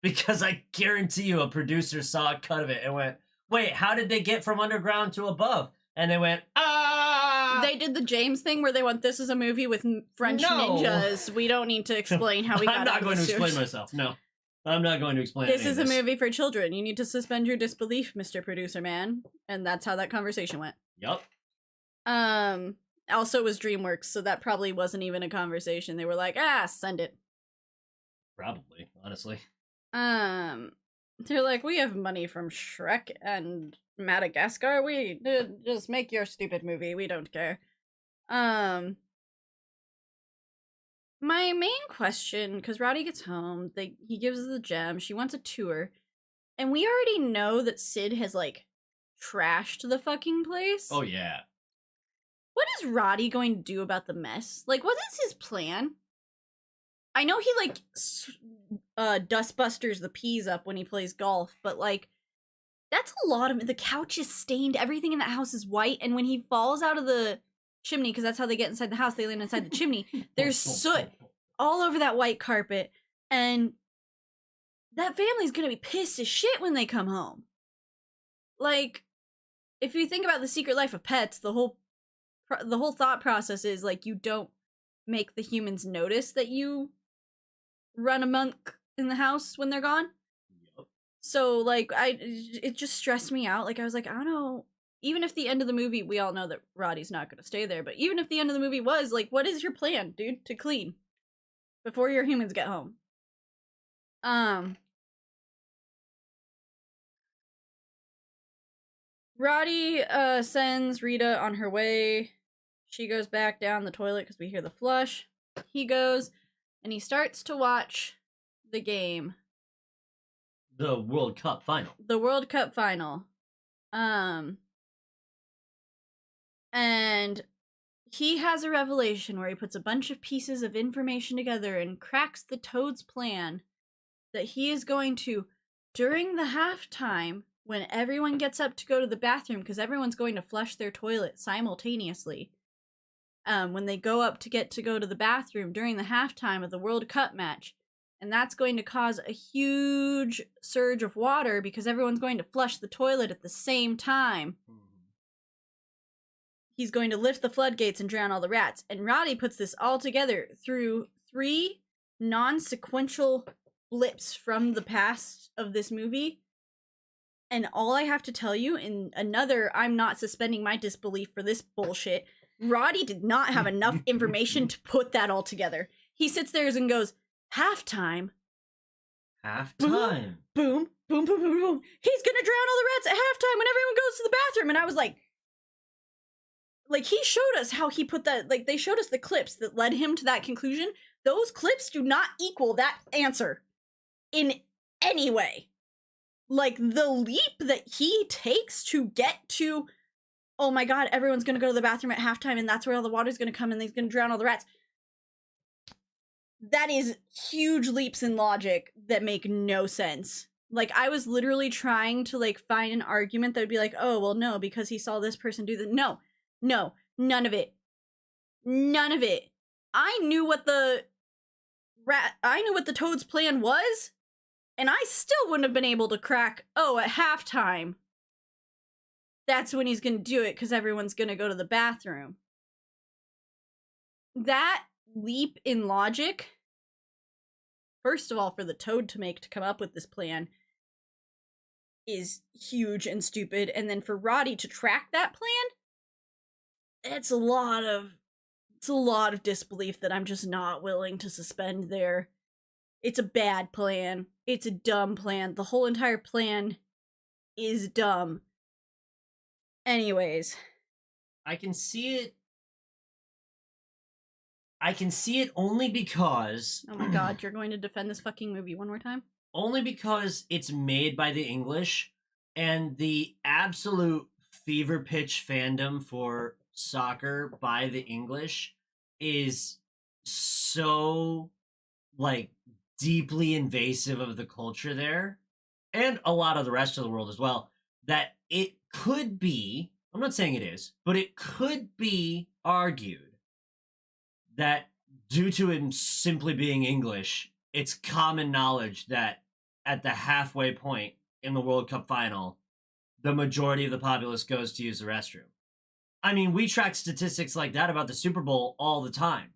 S1: Because I guarantee you a producer saw a cut of it and went, wait, how did they get from underground to above? And they went, ah!
S2: They did the James thing where they went, this is a movie with French ninjas. We don't need to explain how we got
S1: I'm not
S2: out of
S1: going
S2: the
S1: to explain
S2: sewers."
S1: myself. No. I'm not going to explain
S2: This
S1: any
S2: is
S1: of
S2: a movie for children. You need to suspend your disbelief, Mr. Producer Man. And that's how that conversation went.
S1: Yup.
S2: Also, it was Dreamworks, so that probably wasn't even a conversation. They were like, send it.
S1: Probably, honestly.
S2: They're like, we have money from Shrek and Madagascar. We just make your stupid movie. We don't care. My main question, because Roddy gets home, he gives her the gem. She wants a tour, and we already know that Sid has like trashed the fucking place.
S1: Oh yeah.
S2: What is Roddy going to do about the mess? Like, what is his plan? I know he, like, dustbusters the peas up when he plays golf, but, like, that's a lot of... The couch is stained, everything in that house is white, and when he falls out of the chimney, because that's how they get inside the house, they land inside the chimney, there's soot all over that white carpet, and that family's gonna be pissed as shit when they come home. Like, if you think about The Secret Life of Pets, the whole thought process is, like, you don't make the humans notice that you run amok in the house when they're gone.
S1: Yep.
S2: So, like, it just stressed me out. Like, I was like, I don't know. Even if the end of the movie, we all know that Roddy's not going to stay there, but even if the end of the movie was, like, what is your plan, dude, to clean before your humans get home? Roddy sends Rita on her way. She goes back down the toilet because we hear the flush. He goes and he starts to watch the game.
S1: The World Cup final.
S2: The World Cup final. And he has a revelation where he puts a bunch of pieces of information together and cracks the Toad's plan that he is going to, during the halftime, when everyone gets up to go to the bathroom, because everyone's going to flush their toilet simultaneously, when they go up to go to the bathroom during the halftime of the World Cup match, and that's going to cause a huge surge of water because everyone's going to flush the toilet at the same time. He's going to lift the floodgates and drown all the rats. And Roddy puts this all together through 3 non-sequential blips from the past of this movie. And all I have to tell you, in another, I'm not suspending my disbelief for this bullshit, Roddy did not have enough information to put that all together. He sits there and goes, halftime.
S1: Halftime.
S2: Boom, boom, boom, boom, boom, boom. He's gonna drown all the rats at halftime when everyone goes to the bathroom. And I was like, he showed us how he put that, like, they showed us the clips that led him to that conclusion. Those clips do not equal that answer in any way. Like, the leap that he takes to get to, oh my god, everyone's gonna go to the bathroom at halftime and that's where all the water's gonna come and he's gonna drown all the rats. That is huge leaps in logic that make no sense. Like, I was literally trying to, like, find an argument that would be like, oh, well, no, because he saw this person do that. No, none of it. None of it. I knew what the Toad's plan was, and I still wouldn't have been able to crack, oh, at halftime, that's when he's gonna do it, because everyone's gonna go to the bathroom. That leap in logic, first of all, for the Toad to come up with this plan, is huge and stupid, and then for Roddy to track that plan, it's a lot of disbelief that I'm just not willing to suspend there. It's a bad plan. It's a dumb plan. The whole entire plan is dumb. Anyways.
S1: I can see it only because...
S2: Oh my god, you're going to defend this fucking movie one more time?
S1: Only because it's made by the English, and the absolute fever pitch fandom for soccer by the English is so, like, deeply invasive of the culture there, and a lot of the rest of the world as well, that it could be, I'm not saying it is, but it could be argued that due to him simply being English, it's common knowledge that at the halfway point in the World Cup final, the majority of the populace goes to use the restroom. I mean, we track statistics like that about the Super Bowl all the time.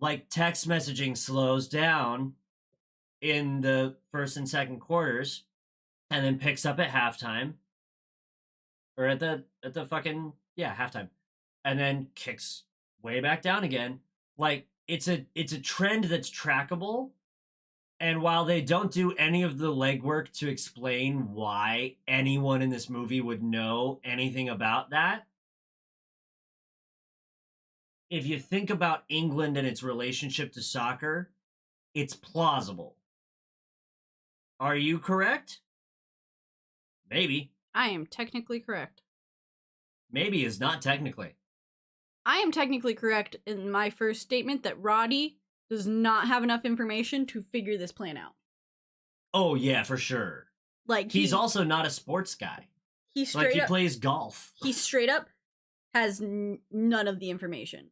S1: Like, text messaging slows down in the first and second quarters and then picks up at halftime or at the fucking halftime and then kicks way back down again. Like, it's a trend that's trackable, and while they don't do any of the legwork to explain why anyone in this movie would know anything about that, if you think about England and its relationship to soccer, it's plausible. Are you correct? Maybe.
S2: I am technically correct.
S1: Maybe is not technically.
S2: I am technically correct in my first statement that Roddy does not have enough information to figure this plan out.
S1: Oh, yeah, for sure.
S2: Like,
S1: he's also not a sports guy.
S2: He
S1: plays golf.
S2: He straight up has none of the information.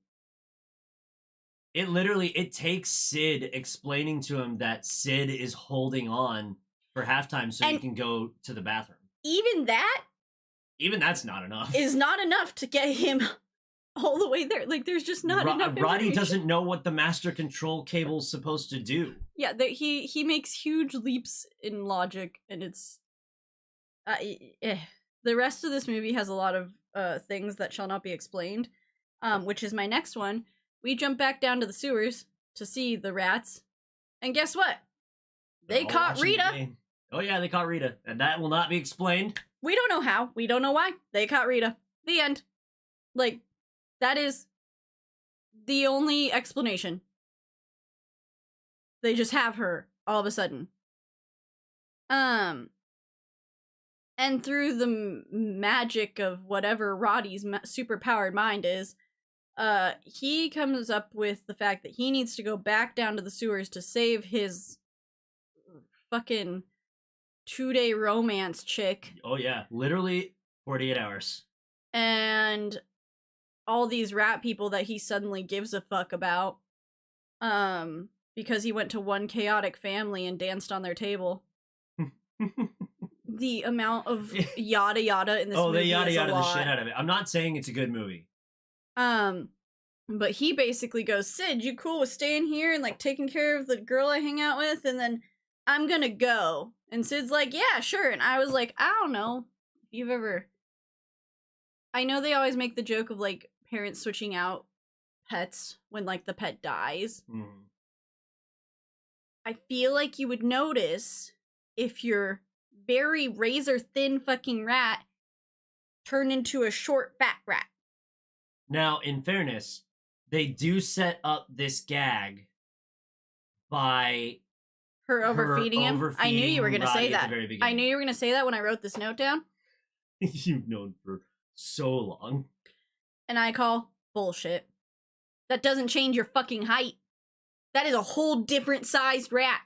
S1: It takes Sid explaining to him that Sid is holding on for halftime so he can go to the bathroom. Even that's not enough.
S2: Is not enough to get him all the way there. Like, there's just not enough information.
S1: Roddy doesn't know what the master control cable's supposed to do.
S2: Yeah, he makes huge leaps in logic, and it's... The rest of this movie has a lot of things that shall not be explained, which is my next one. We jump back down to the sewers to see the rats, and guess what? They caught Rita.
S1: Oh yeah, they caught Rita, and that will not be explained.
S2: We don't know how. We don't know why. They caught Rita. The end. Like, that is the only explanation. They just have her all of a sudden. And through the magic of whatever Roddy's super-powered mind is, he comes up with the fact that he needs to go back down to the sewers to save his fucking 2-day romance chick.
S1: Oh yeah, literally 48 hours.
S2: And all these rat people that he suddenly gives a fuck about. Because he went to one chaotic family and danced on their table. The amount of yada yada in this movie
S1: they yada yada
S2: the
S1: shit out of it. I'm not saying it's a good movie.
S2: But he basically goes, Sid, you cool with staying here and, like, taking care of the girl I hang out with? And then I'm gonna go. And Sid's like, yeah, sure. And I was like, I don't know if you've ever... I know they always make the joke of, like, parents switching out pets when, like, the pet dies.
S1: Mm.
S2: I feel like you would notice if your very razor-thin fucking rat turned into a short, fat rat.
S1: Now, in fairness, they do set up this gag by
S2: her overfeeding him. I knew you were going to say that. I knew you were going to say that when I wrote this note down.
S1: You've known for so long.
S2: And I call bullshit. That doesn't change your fucking height. That is a whole different sized rat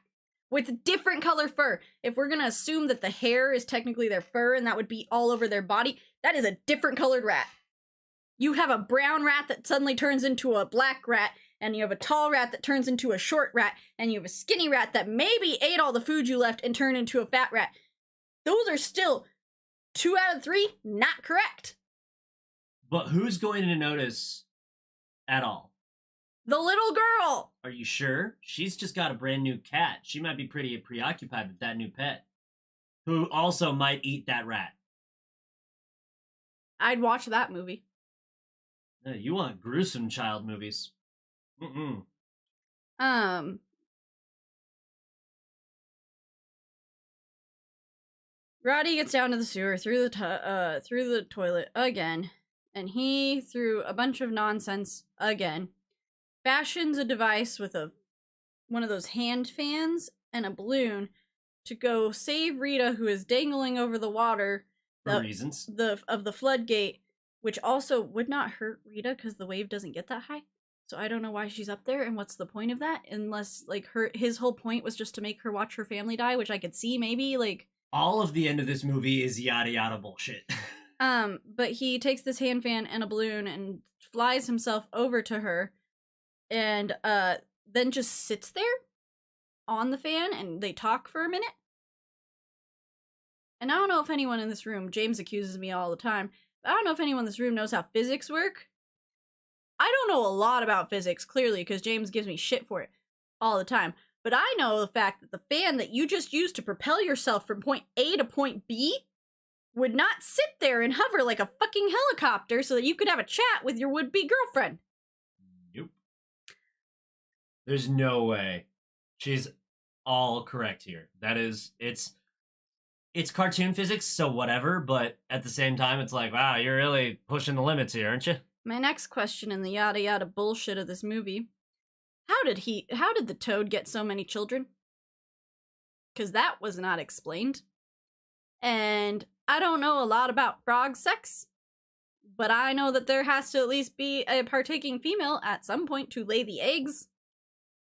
S2: with different color fur. If we're going to assume that the hair is technically their fur and that would be all over their body, that is a different colored rat. You have a brown rat that suddenly turns into a black rat, and you have a tall rat that turns into a short rat, and you have a skinny rat that maybe ate all the food you left and turned into a fat rat. Those are still 2 out of 3 not correct.
S1: But who's going to notice at all?
S2: The little girl.
S1: Are you sure? She's just got a brand new cat. She might be pretty preoccupied with that new pet, who also might eat that rat.
S2: I'd watch that movie.
S1: You want gruesome child movies. Mm-mm.
S2: Roddy gets down to the sewer through the toilet again, and he, through a bunch of nonsense again, fashions a device with one of those hand fans and a balloon to go save Rita, who is dangling over the water
S1: for reasons
S2: of the floodgate, which also would not hurt Rita because the wave doesn't get that high. So I don't know why she's up there and what's the point of that, unless like his whole point was just to make her watch her family die, which I could see maybe like.
S1: All of the end of this movie is yada yada bullshit.
S2: But he takes this hand fan and a balloon and flies himself over to her, and then just sits there on the fan and they talk for a minute. And I don't know if anyone in this room, James accuses me all the time, but I don't know if anyone in this room knows how physics work. I don't know a lot about physics, clearly, because James gives me shit for it all the time. But I know the fact that the fan that you just used to propel yourself from point A to point B would not sit there and hover like a fucking helicopter so that you could have a chat with your would-be girlfriend.
S1: Nope. There's no way. She's all correct here. That is, it's cartoon physics, so whatever, but at the same time, it's like, wow, you're really pushing the limits here, aren't you?
S2: My next question in the yada yada bullshit of this movie, how did the toad get so many children? Because that was not explained. And I don't know a lot about frog sex, but I know that there has to at least be a partaking female at some point to lay the eggs.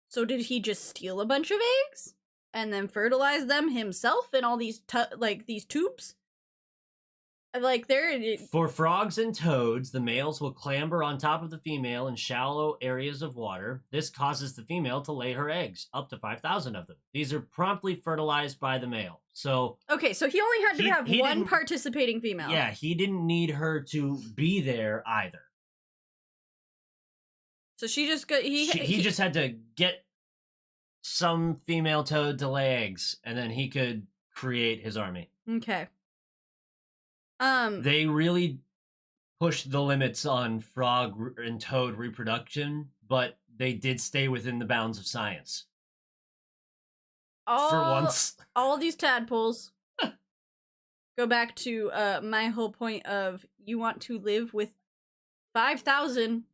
S2: So did he just steal a bunch of eggs and then fertilize them himself in all these these tubes? Like
S1: For frogs and toads, the males will clamber on top of the female in shallow areas of water. This causes the female to lay her eggs, up to 5,000 of them. These are promptly fertilized by the male. So
S2: okay, so he only had to have one participating female.
S1: Yeah, he didn't need her to be there either.
S2: So she just got
S1: he just had to get some female toad to lay eggs, and then he could create his army.
S2: Okay.
S1: They really pushed the limits on frog and toad reproduction, but they did stay within the bounds of science. For once.
S2: All these tadpoles go back to my whole point of you want to live with 5,000,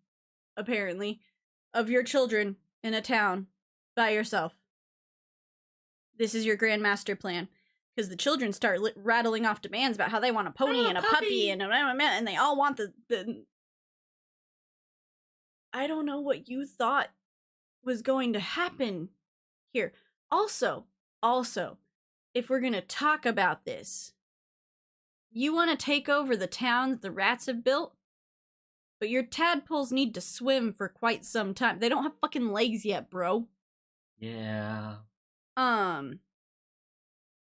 S2: apparently, of your children in a town by yourself. This is your grand master plan. Because the children start rattling off demands about how they want a pony and a puppy and they all want the... I don't know what you thought was going to happen here. Also, if we're going to talk about this, you want to take over the town that the rats have built, but your tadpoles need to swim for quite some time. They don't have fucking legs yet, bro.
S1: Yeah.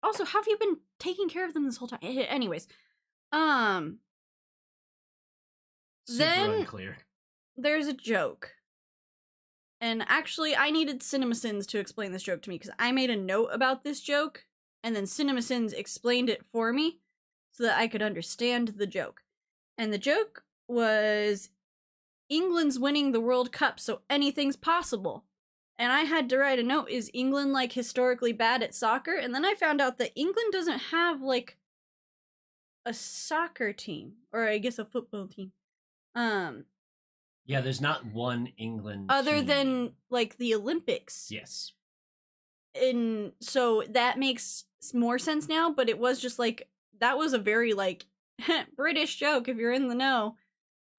S2: Also, how have you been taking care of them this whole time? Anyways,
S1: Super
S2: then
S1: unclear.
S2: There's a joke. And actually, I needed CinemaSins to explain this joke to me because I made a note about this joke, and then CinemaSins explained it for me so that I could understand the joke. And the joke was England's winning the World Cup, so anything's possible. And I had to write a note, is England, like, historically bad at soccer? And then I found out that England doesn't have, like, a soccer team. Or I guess a football team.
S1: Yeah, there's not one England
S2: other
S1: team.
S2: than, like, the Olympics.
S1: Yes.
S2: And so that makes more sense now, but it was just, like, that was a very, like, British joke, if you're in the know.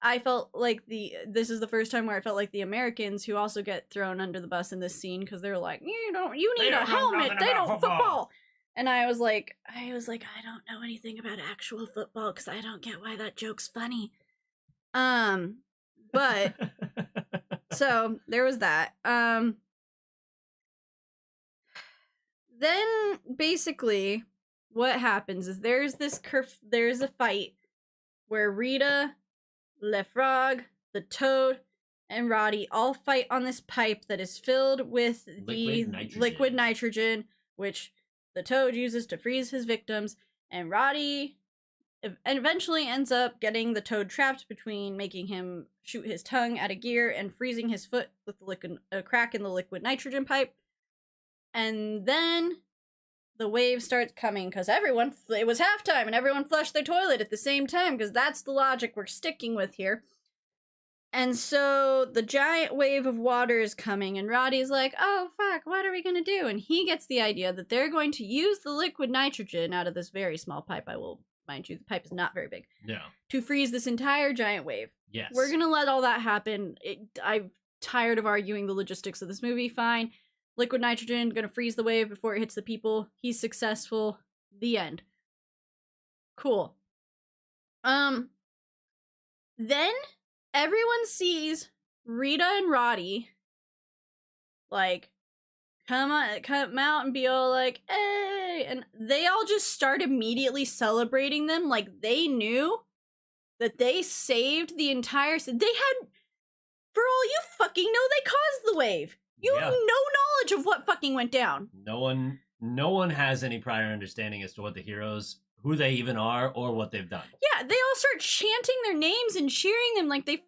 S2: I felt like this is the first time where I felt like the Americans, who also get thrown under the bus in this scene because they're like, you need a helmet, they don't football. And I was like, I don't know anything about actual football because I don't get why that joke's funny. But so there was that. Then basically what happens is there's a fight where Rita, Le Frog, the Toad, and Roddy all fight on this pipe that is filled with the liquid nitrogen, which the Toad uses to freeze his victims, and Roddy eventually ends up getting the Toad trapped between making him shoot his tongue at a gear and freezing his foot with a crack in the liquid nitrogen pipe. And then the wave starts coming because it was halftime and everyone flushed their toilet at the same time because that's the logic we're sticking with here. And so the giant wave of water is coming and Roddy's like, oh fuck, what are we gonna do? And he gets the idea that they're going to use the liquid nitrogen out of this very small pipe. I will mind you, the pipe is not very big.
S1: No.
S2: To freeze this entire giant wave.
S1: Yes.
S2: We're gonna let all that happen. I'm tired of arguing the logistics of this movie. Fine. Liquid nitrogen, gonna freeze the wave before it hits the people. He's successful. The end. Cool. Then everyone sees Rita and Roddy, like, come out and be all like, hey, and they all just start immediately celebrating them like they knew that they saved the entire. They had, for all you fucking know, they caused the wave. You have no knowledge of what fucking went down.
S1: No one has any prior understanding as to what the heroes, who they even are, or what they've done.
S2: Yeah, they all start chanting their names and cheering them like they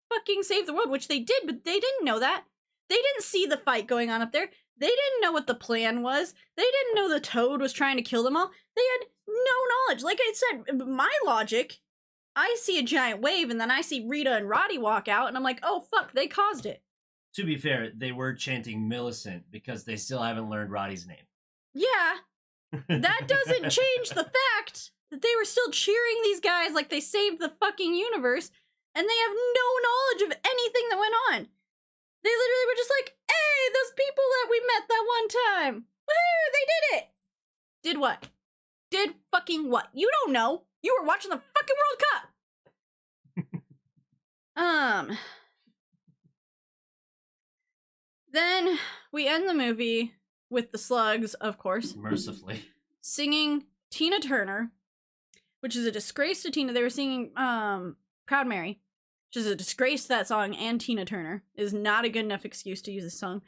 S2: fucking saved the world, which they did, but they didn't know that. They didn't see the fight going on up there. They didn't know what the plan was. They didn't know the Toad was trying to kill them all. They had no knowledge. Like I said, my logic, I see a giant wave and then I see Rita and Roddy walk out and I'm like, oh fuck, they caused it.
S1: To be fair, they were chanting Millicent because they still haven't learned Roddy's name.
S2: Yeah, that doesn't change the fact that they were still cheering these guys like they saved the fucking universe, and they have no knowledge of anything that went on. They literally were just like, hey, those people that we met that one time. Woohoo, they did it. Did what? Did fucking what? You don't know. You were watching the fucking World Cup. Then we end the movie with the Slugs, of course.
S1: Mercifully.
S2: Singing Tina Turner, which is a disgrace to Tina. They were singing Proud Mary, which is a disgrace to that song, and Tina Turner. It is not a good enough excuse to use this song.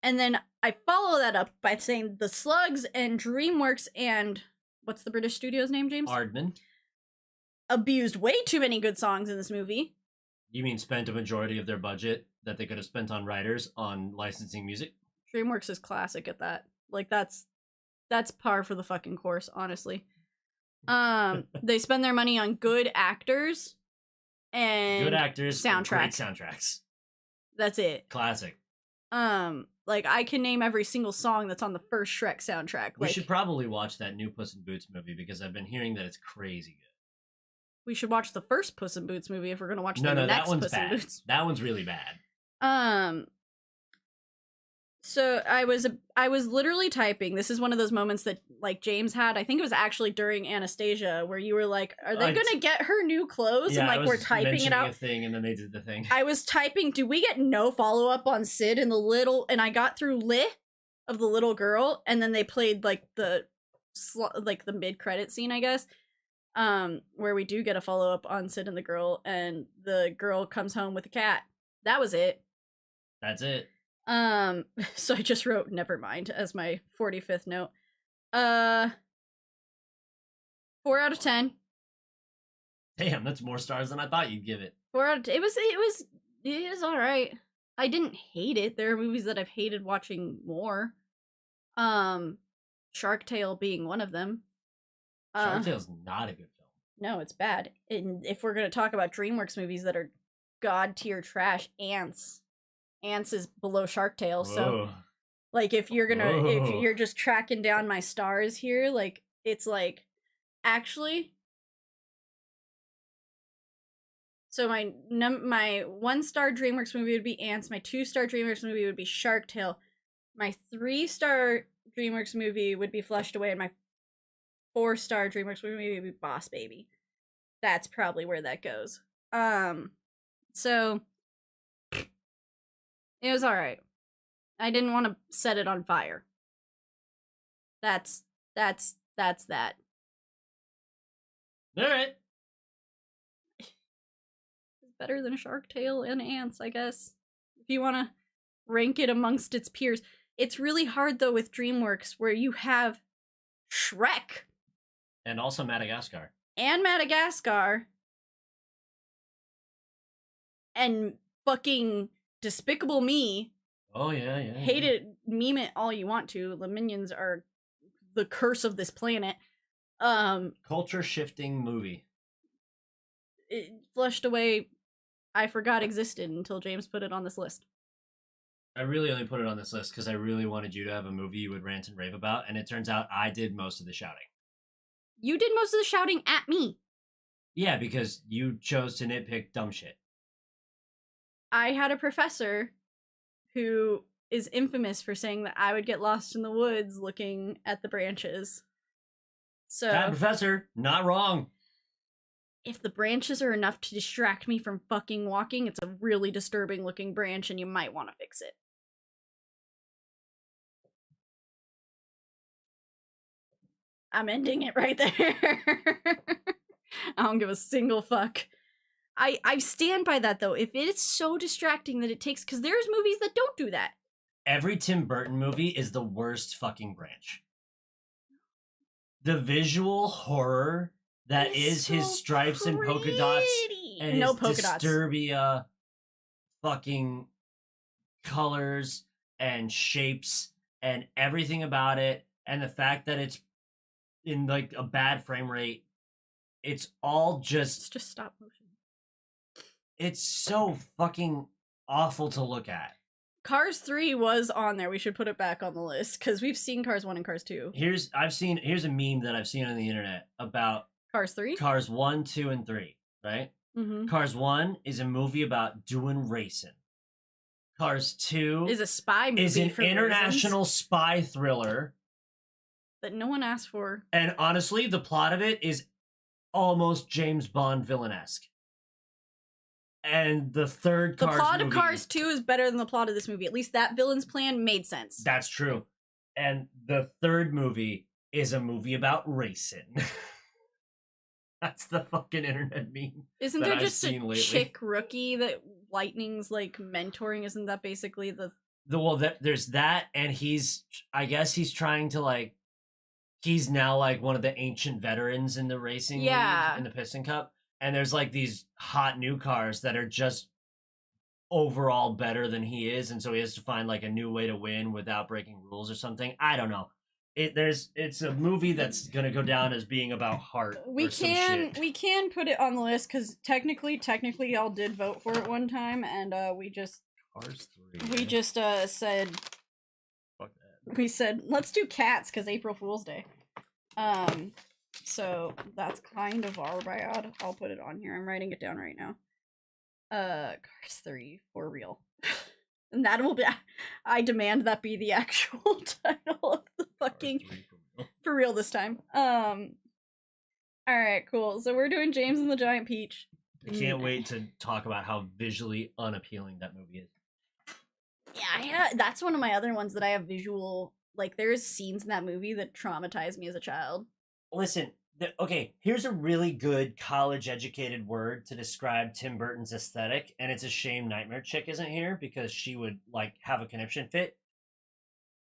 S2: And then I follow that up by saying the Slugs and Dreamworks and, what's the British studio's name, James?
S1: Aardman.
S2: Abused way too many good songs in this movie.
S1: You mean spent a majority of their budget that they could have spent on writers on licensing music?
S2: Dreamworks is classic at that. Like, that's par for the fucking course, honestly. They spend their money on good actors and
S1: good actors,
S2: soundtracks.
S1: Great soundtracks.
S2: That's it.
S1: Classic.
S2: Like, I can name every single song that's on the first Shrek soundtrack.
S1: We
S2: like,
S1: should probably watch that new Puss in Boots movie because I've been hearing that it's crazy good.
S2: we should watch the first Puss in Boots movie if we're gonna watch the
S1: No,
S2: next
S1: that one's
S2: Puss in
S1: bad.
S2: Boots.
S1: That one's really bad.
S2: So I was literally typing. This is one of those moments that like James had. I think it was actually during Anastasia where you were like, "Are they gonna get her new clothes?"
S1: Yeah,
S2: and like we're typing it out.
S1: A thing, and then they did the thing.
S2: I was typing. Do we get no follow up on Sid and the little? And I got through Lit of the little girl, and then they played like the mid credit scene, I guess, where we do get a follow up on Sid and the girl, and the girl comes home with a cat. That was it.
S1: That's it.
S2: So I just wrote never mind as my 45th note. 4 out of 10.
S1: Damn, that's more stars than I thought you'd give it.
S2: 4 out of 10. It was all right. I didn't hate it. There are movies that I've hated watching more. Shark Tale being one of them.
S1: Shark Tale's not a good film.
S2: No, it's bad. And if we're gonna talk about DreamWorks movies that are god tier trash, Ants is below Shark Tale, so
S1: Whoa.
S2: like if you're
S1: Whoa.
S2: just tracking down my stars here, like it's like actually. So my 1-star DreamWorks movie would be Ants. My 2-star DreamWorks movie would be Shark Tale. My 3-star DreamWorks movie would be Flushed Away, and my 4-star DreamWorks movie would be Boss Baby. That's probably where that goes. So it was all right. I didn't want to set it on fire. That's that.
S1: All right.
S2: It's better than Shark Tale and Ants, I guess. If you want to rank it amongst its peers. It's really hard though with DreamWorks where you have Shrek
S1: And also Madagascar.
S2: and Madagascar and fucking Despicable Me.
S1: Oh yeah.
S2: Hate it, meme it all you want to. The Minions are the curse of this planet.
S1: Culture shifting movie.
S2: It Flushed Away, I forgot existed until James put it on this list.
S1: I really only put it on this list because I really wanted you to have a movie you would rant and rave about, and it turns out I did most of the shouting.
S2: You did most of the shouting at me.
S1: Yeah, because you chose to nitpick dumb shit.
S2: I had a professor who is infamous for saying that I would get lost in the woods looking at the branches. So
S1: That professor, not wrong.
S2: if the branches are enough to distract me from fucking walking, it's a really disturbing looking branch and you might want to fix it. I'm ending it right there. I don't give a single fuck. I stand by that though. If it's so distracting that it takes, because there's movies that don't do that.
S1: Every Tim Burton movie is the worst fucking branch. The visual horror that is
S2: so
S1: his stripes and polka dots and
S2: no
S1: his
S2: polka dots.
S1: Disturbia fucking colors and shapes and everything about it, and the fact that it's in like a bad frame rate, it's all
S2: It's
S1: just
S2: stop motion.
S1: it's so fucking awful to look at.
S2: Cars 3 was on there. We should put it back on the list because we've seen Cars 1 and Cars 2.
S1: Here's a meme that I've seen on the internet about
S2: Cars 3?
S1: Cars 1, 2, and 3, right?
S2: Mm-hmm.
S1: Cars 1 is a movie about doing racing. Cars 2
S2: Is a spy movie
S1: is an
S2: for
S1: international
S2: reasons
S1: spy thriller.
S2: that no one asked for.
S1: And honestly, the plot of it is almost James Bond villain-esque. And the third
S2: The
S1: Cars
S2: plot
S1: movie,
S2: of Cars 2 is better than the plot of this movie. At least that villain's plan made sense.
S1: That's true. And the third movie is a movie about racing. That's the fucking internet meme.
S2: Isn't
S1: that
S2: there
S1: I've
S2: just a
S1: seen lately.
S2: chick rookie that Lightning's like mentoring? Isn't that basically the
S1: There's that, and I guess he's trying to like, he's now like one of the ancient veterans in the racing league, in the Piston Cup, and there's like these hot new cars that are just overall better than he is, and so he has to find like a new way to win without breaking rules or something. I don't know. It's a movie that's gonna go down as being about heart.
S2: we can put it on the list because technically y'all did vote for it one time, and we just
S1: Cars 3.
S2: we just said
S1: Fuck that.
S2: we said let's do Cats because April Fool's Day. So that's kind of our bad. I'll put it on here. I'm writing it down right now. Cars 3 for real. And that will be, I demand that be the actual title of the fucking for real this time. Alright, cool. So we're doing James and the Giant Peach.
S1: I can't wait to talk about how visually unappealing that movie is.
S2: Yeah, that's one of my other ones that I have visual, like there's scenes in that movie that traumatized me as a child.
S1: Listen, okay, here's a really good college-educated word to describe Tim Burton's aesthetic, and it's a shame Nightmare Chick isn't here because she would like have a conniption fit.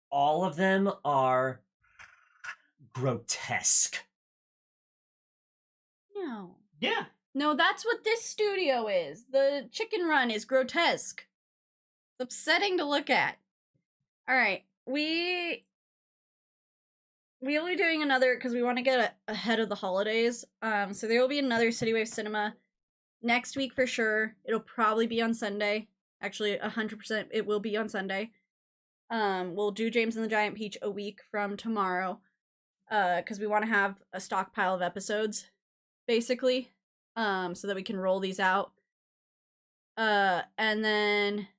S1: All of them are grotesque.
S2: No.
S1: Yeah.
S2: No, that's what this studio is. The Chicken Run is grotesque. It's upsetting to look at. Alright, we'll be doing another because we want to get ahead of the holidays. So there will be another CityWave Cinema next week for sure. It'll probably be on Sunday. Actually, 100% it will be on Sunday. We'll do James and the Giant Peach a week from tomorrow. Because we want to have a stockpile of episodes, basically. So that we can roll these out. And then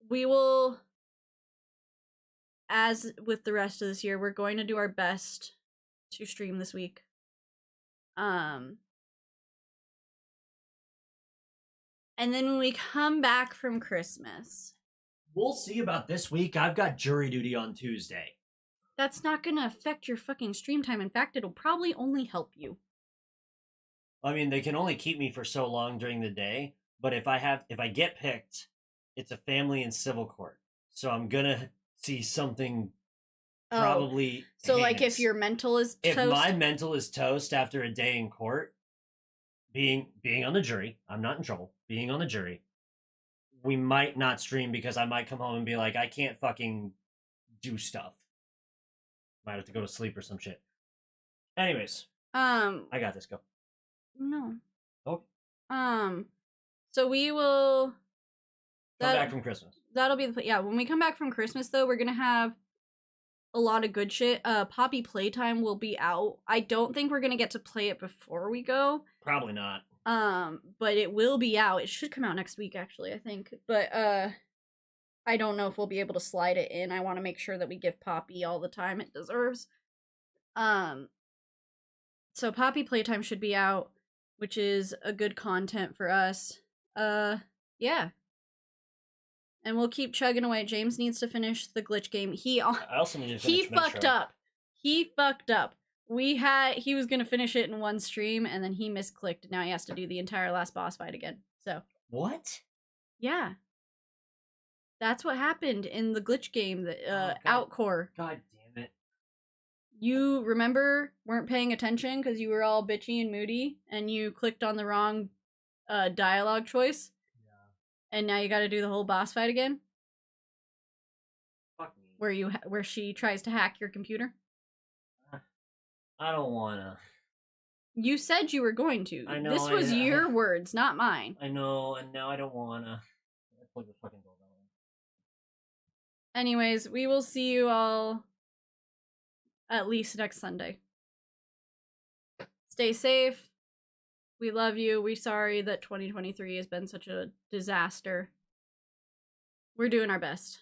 S2: we will, as with the rest of this year, we're going to do our best to stream this week. And then when we come back from Christmas,
S1: We'll see about this week. I've got jury duty on Tuesday.
S2: that's not gonna affect your fucking stream time. In fact, it'll probably only help you.
S1: I mean, they can only keep me for so long during the day, but if I get picked, it's a family and civil court. So I'm gonna see something probably
S2: So like
S1: heinous.
S2: if your mental is toast,
S1: If my mental is toast after a day in court, being on the jury, I'm not in trouble, being on the jury, we might not stream because I might come home and be like, I can't fucking do stuff. Might have to go to sleep or some shit. Anyways, I got this. Go.
S2: no.
S1: Oh.
S2: So we will
S1: Come back from Christmas.
S2: That'll be the when we come back from Christmas though, we're gonna have a lot of good shit. Poppy Playtime will be out. I don't think we're gonna get to play it before we go.
S1: Probably not.
S2: But it will be out. It should come out next week actually, I think. But I don't know if we'll be able to slide it in. I want to make sure that we give Poppy all the time it deserves. So Poppy Playtime should be out, which is a good content for us. Yeah. And we'll keep chugging away. James needs to finish the glitch game.
S1: I also need to
S2: He
S1: finish
S2: fucked
S1: Metro.
S2: up. He fucked up. He was gonna finish it in one stream, and then he misclicked, and now he has to do the entire last boss fight again. So
S1: What?
S2: yeah, that's what happened in the glitch game, the
S1: God.
S2: Outcore.
S1: God damn it.
S2: You remember weren't paying attention because you were all bitchy and moody, and you clicked on the wrong dialogue choice,
S1: Yeah.
S2: and now you got to do the whole boss fight again,
S1: Fuck me.
S2: where she tries to hack your computer.
S1: I don't wanna.
S2: You said you were going to.
S1: I know,
S2: This was
S1: I-
S2: your words, not mine.
S1: I know, and now I don't wanna. I plug the fucking doorbell in.
S2: Anyways, we will see you all at least next Sunday. Stay safe. We love you. We're sorry that 2023 has been such a disaster. We're doing our best.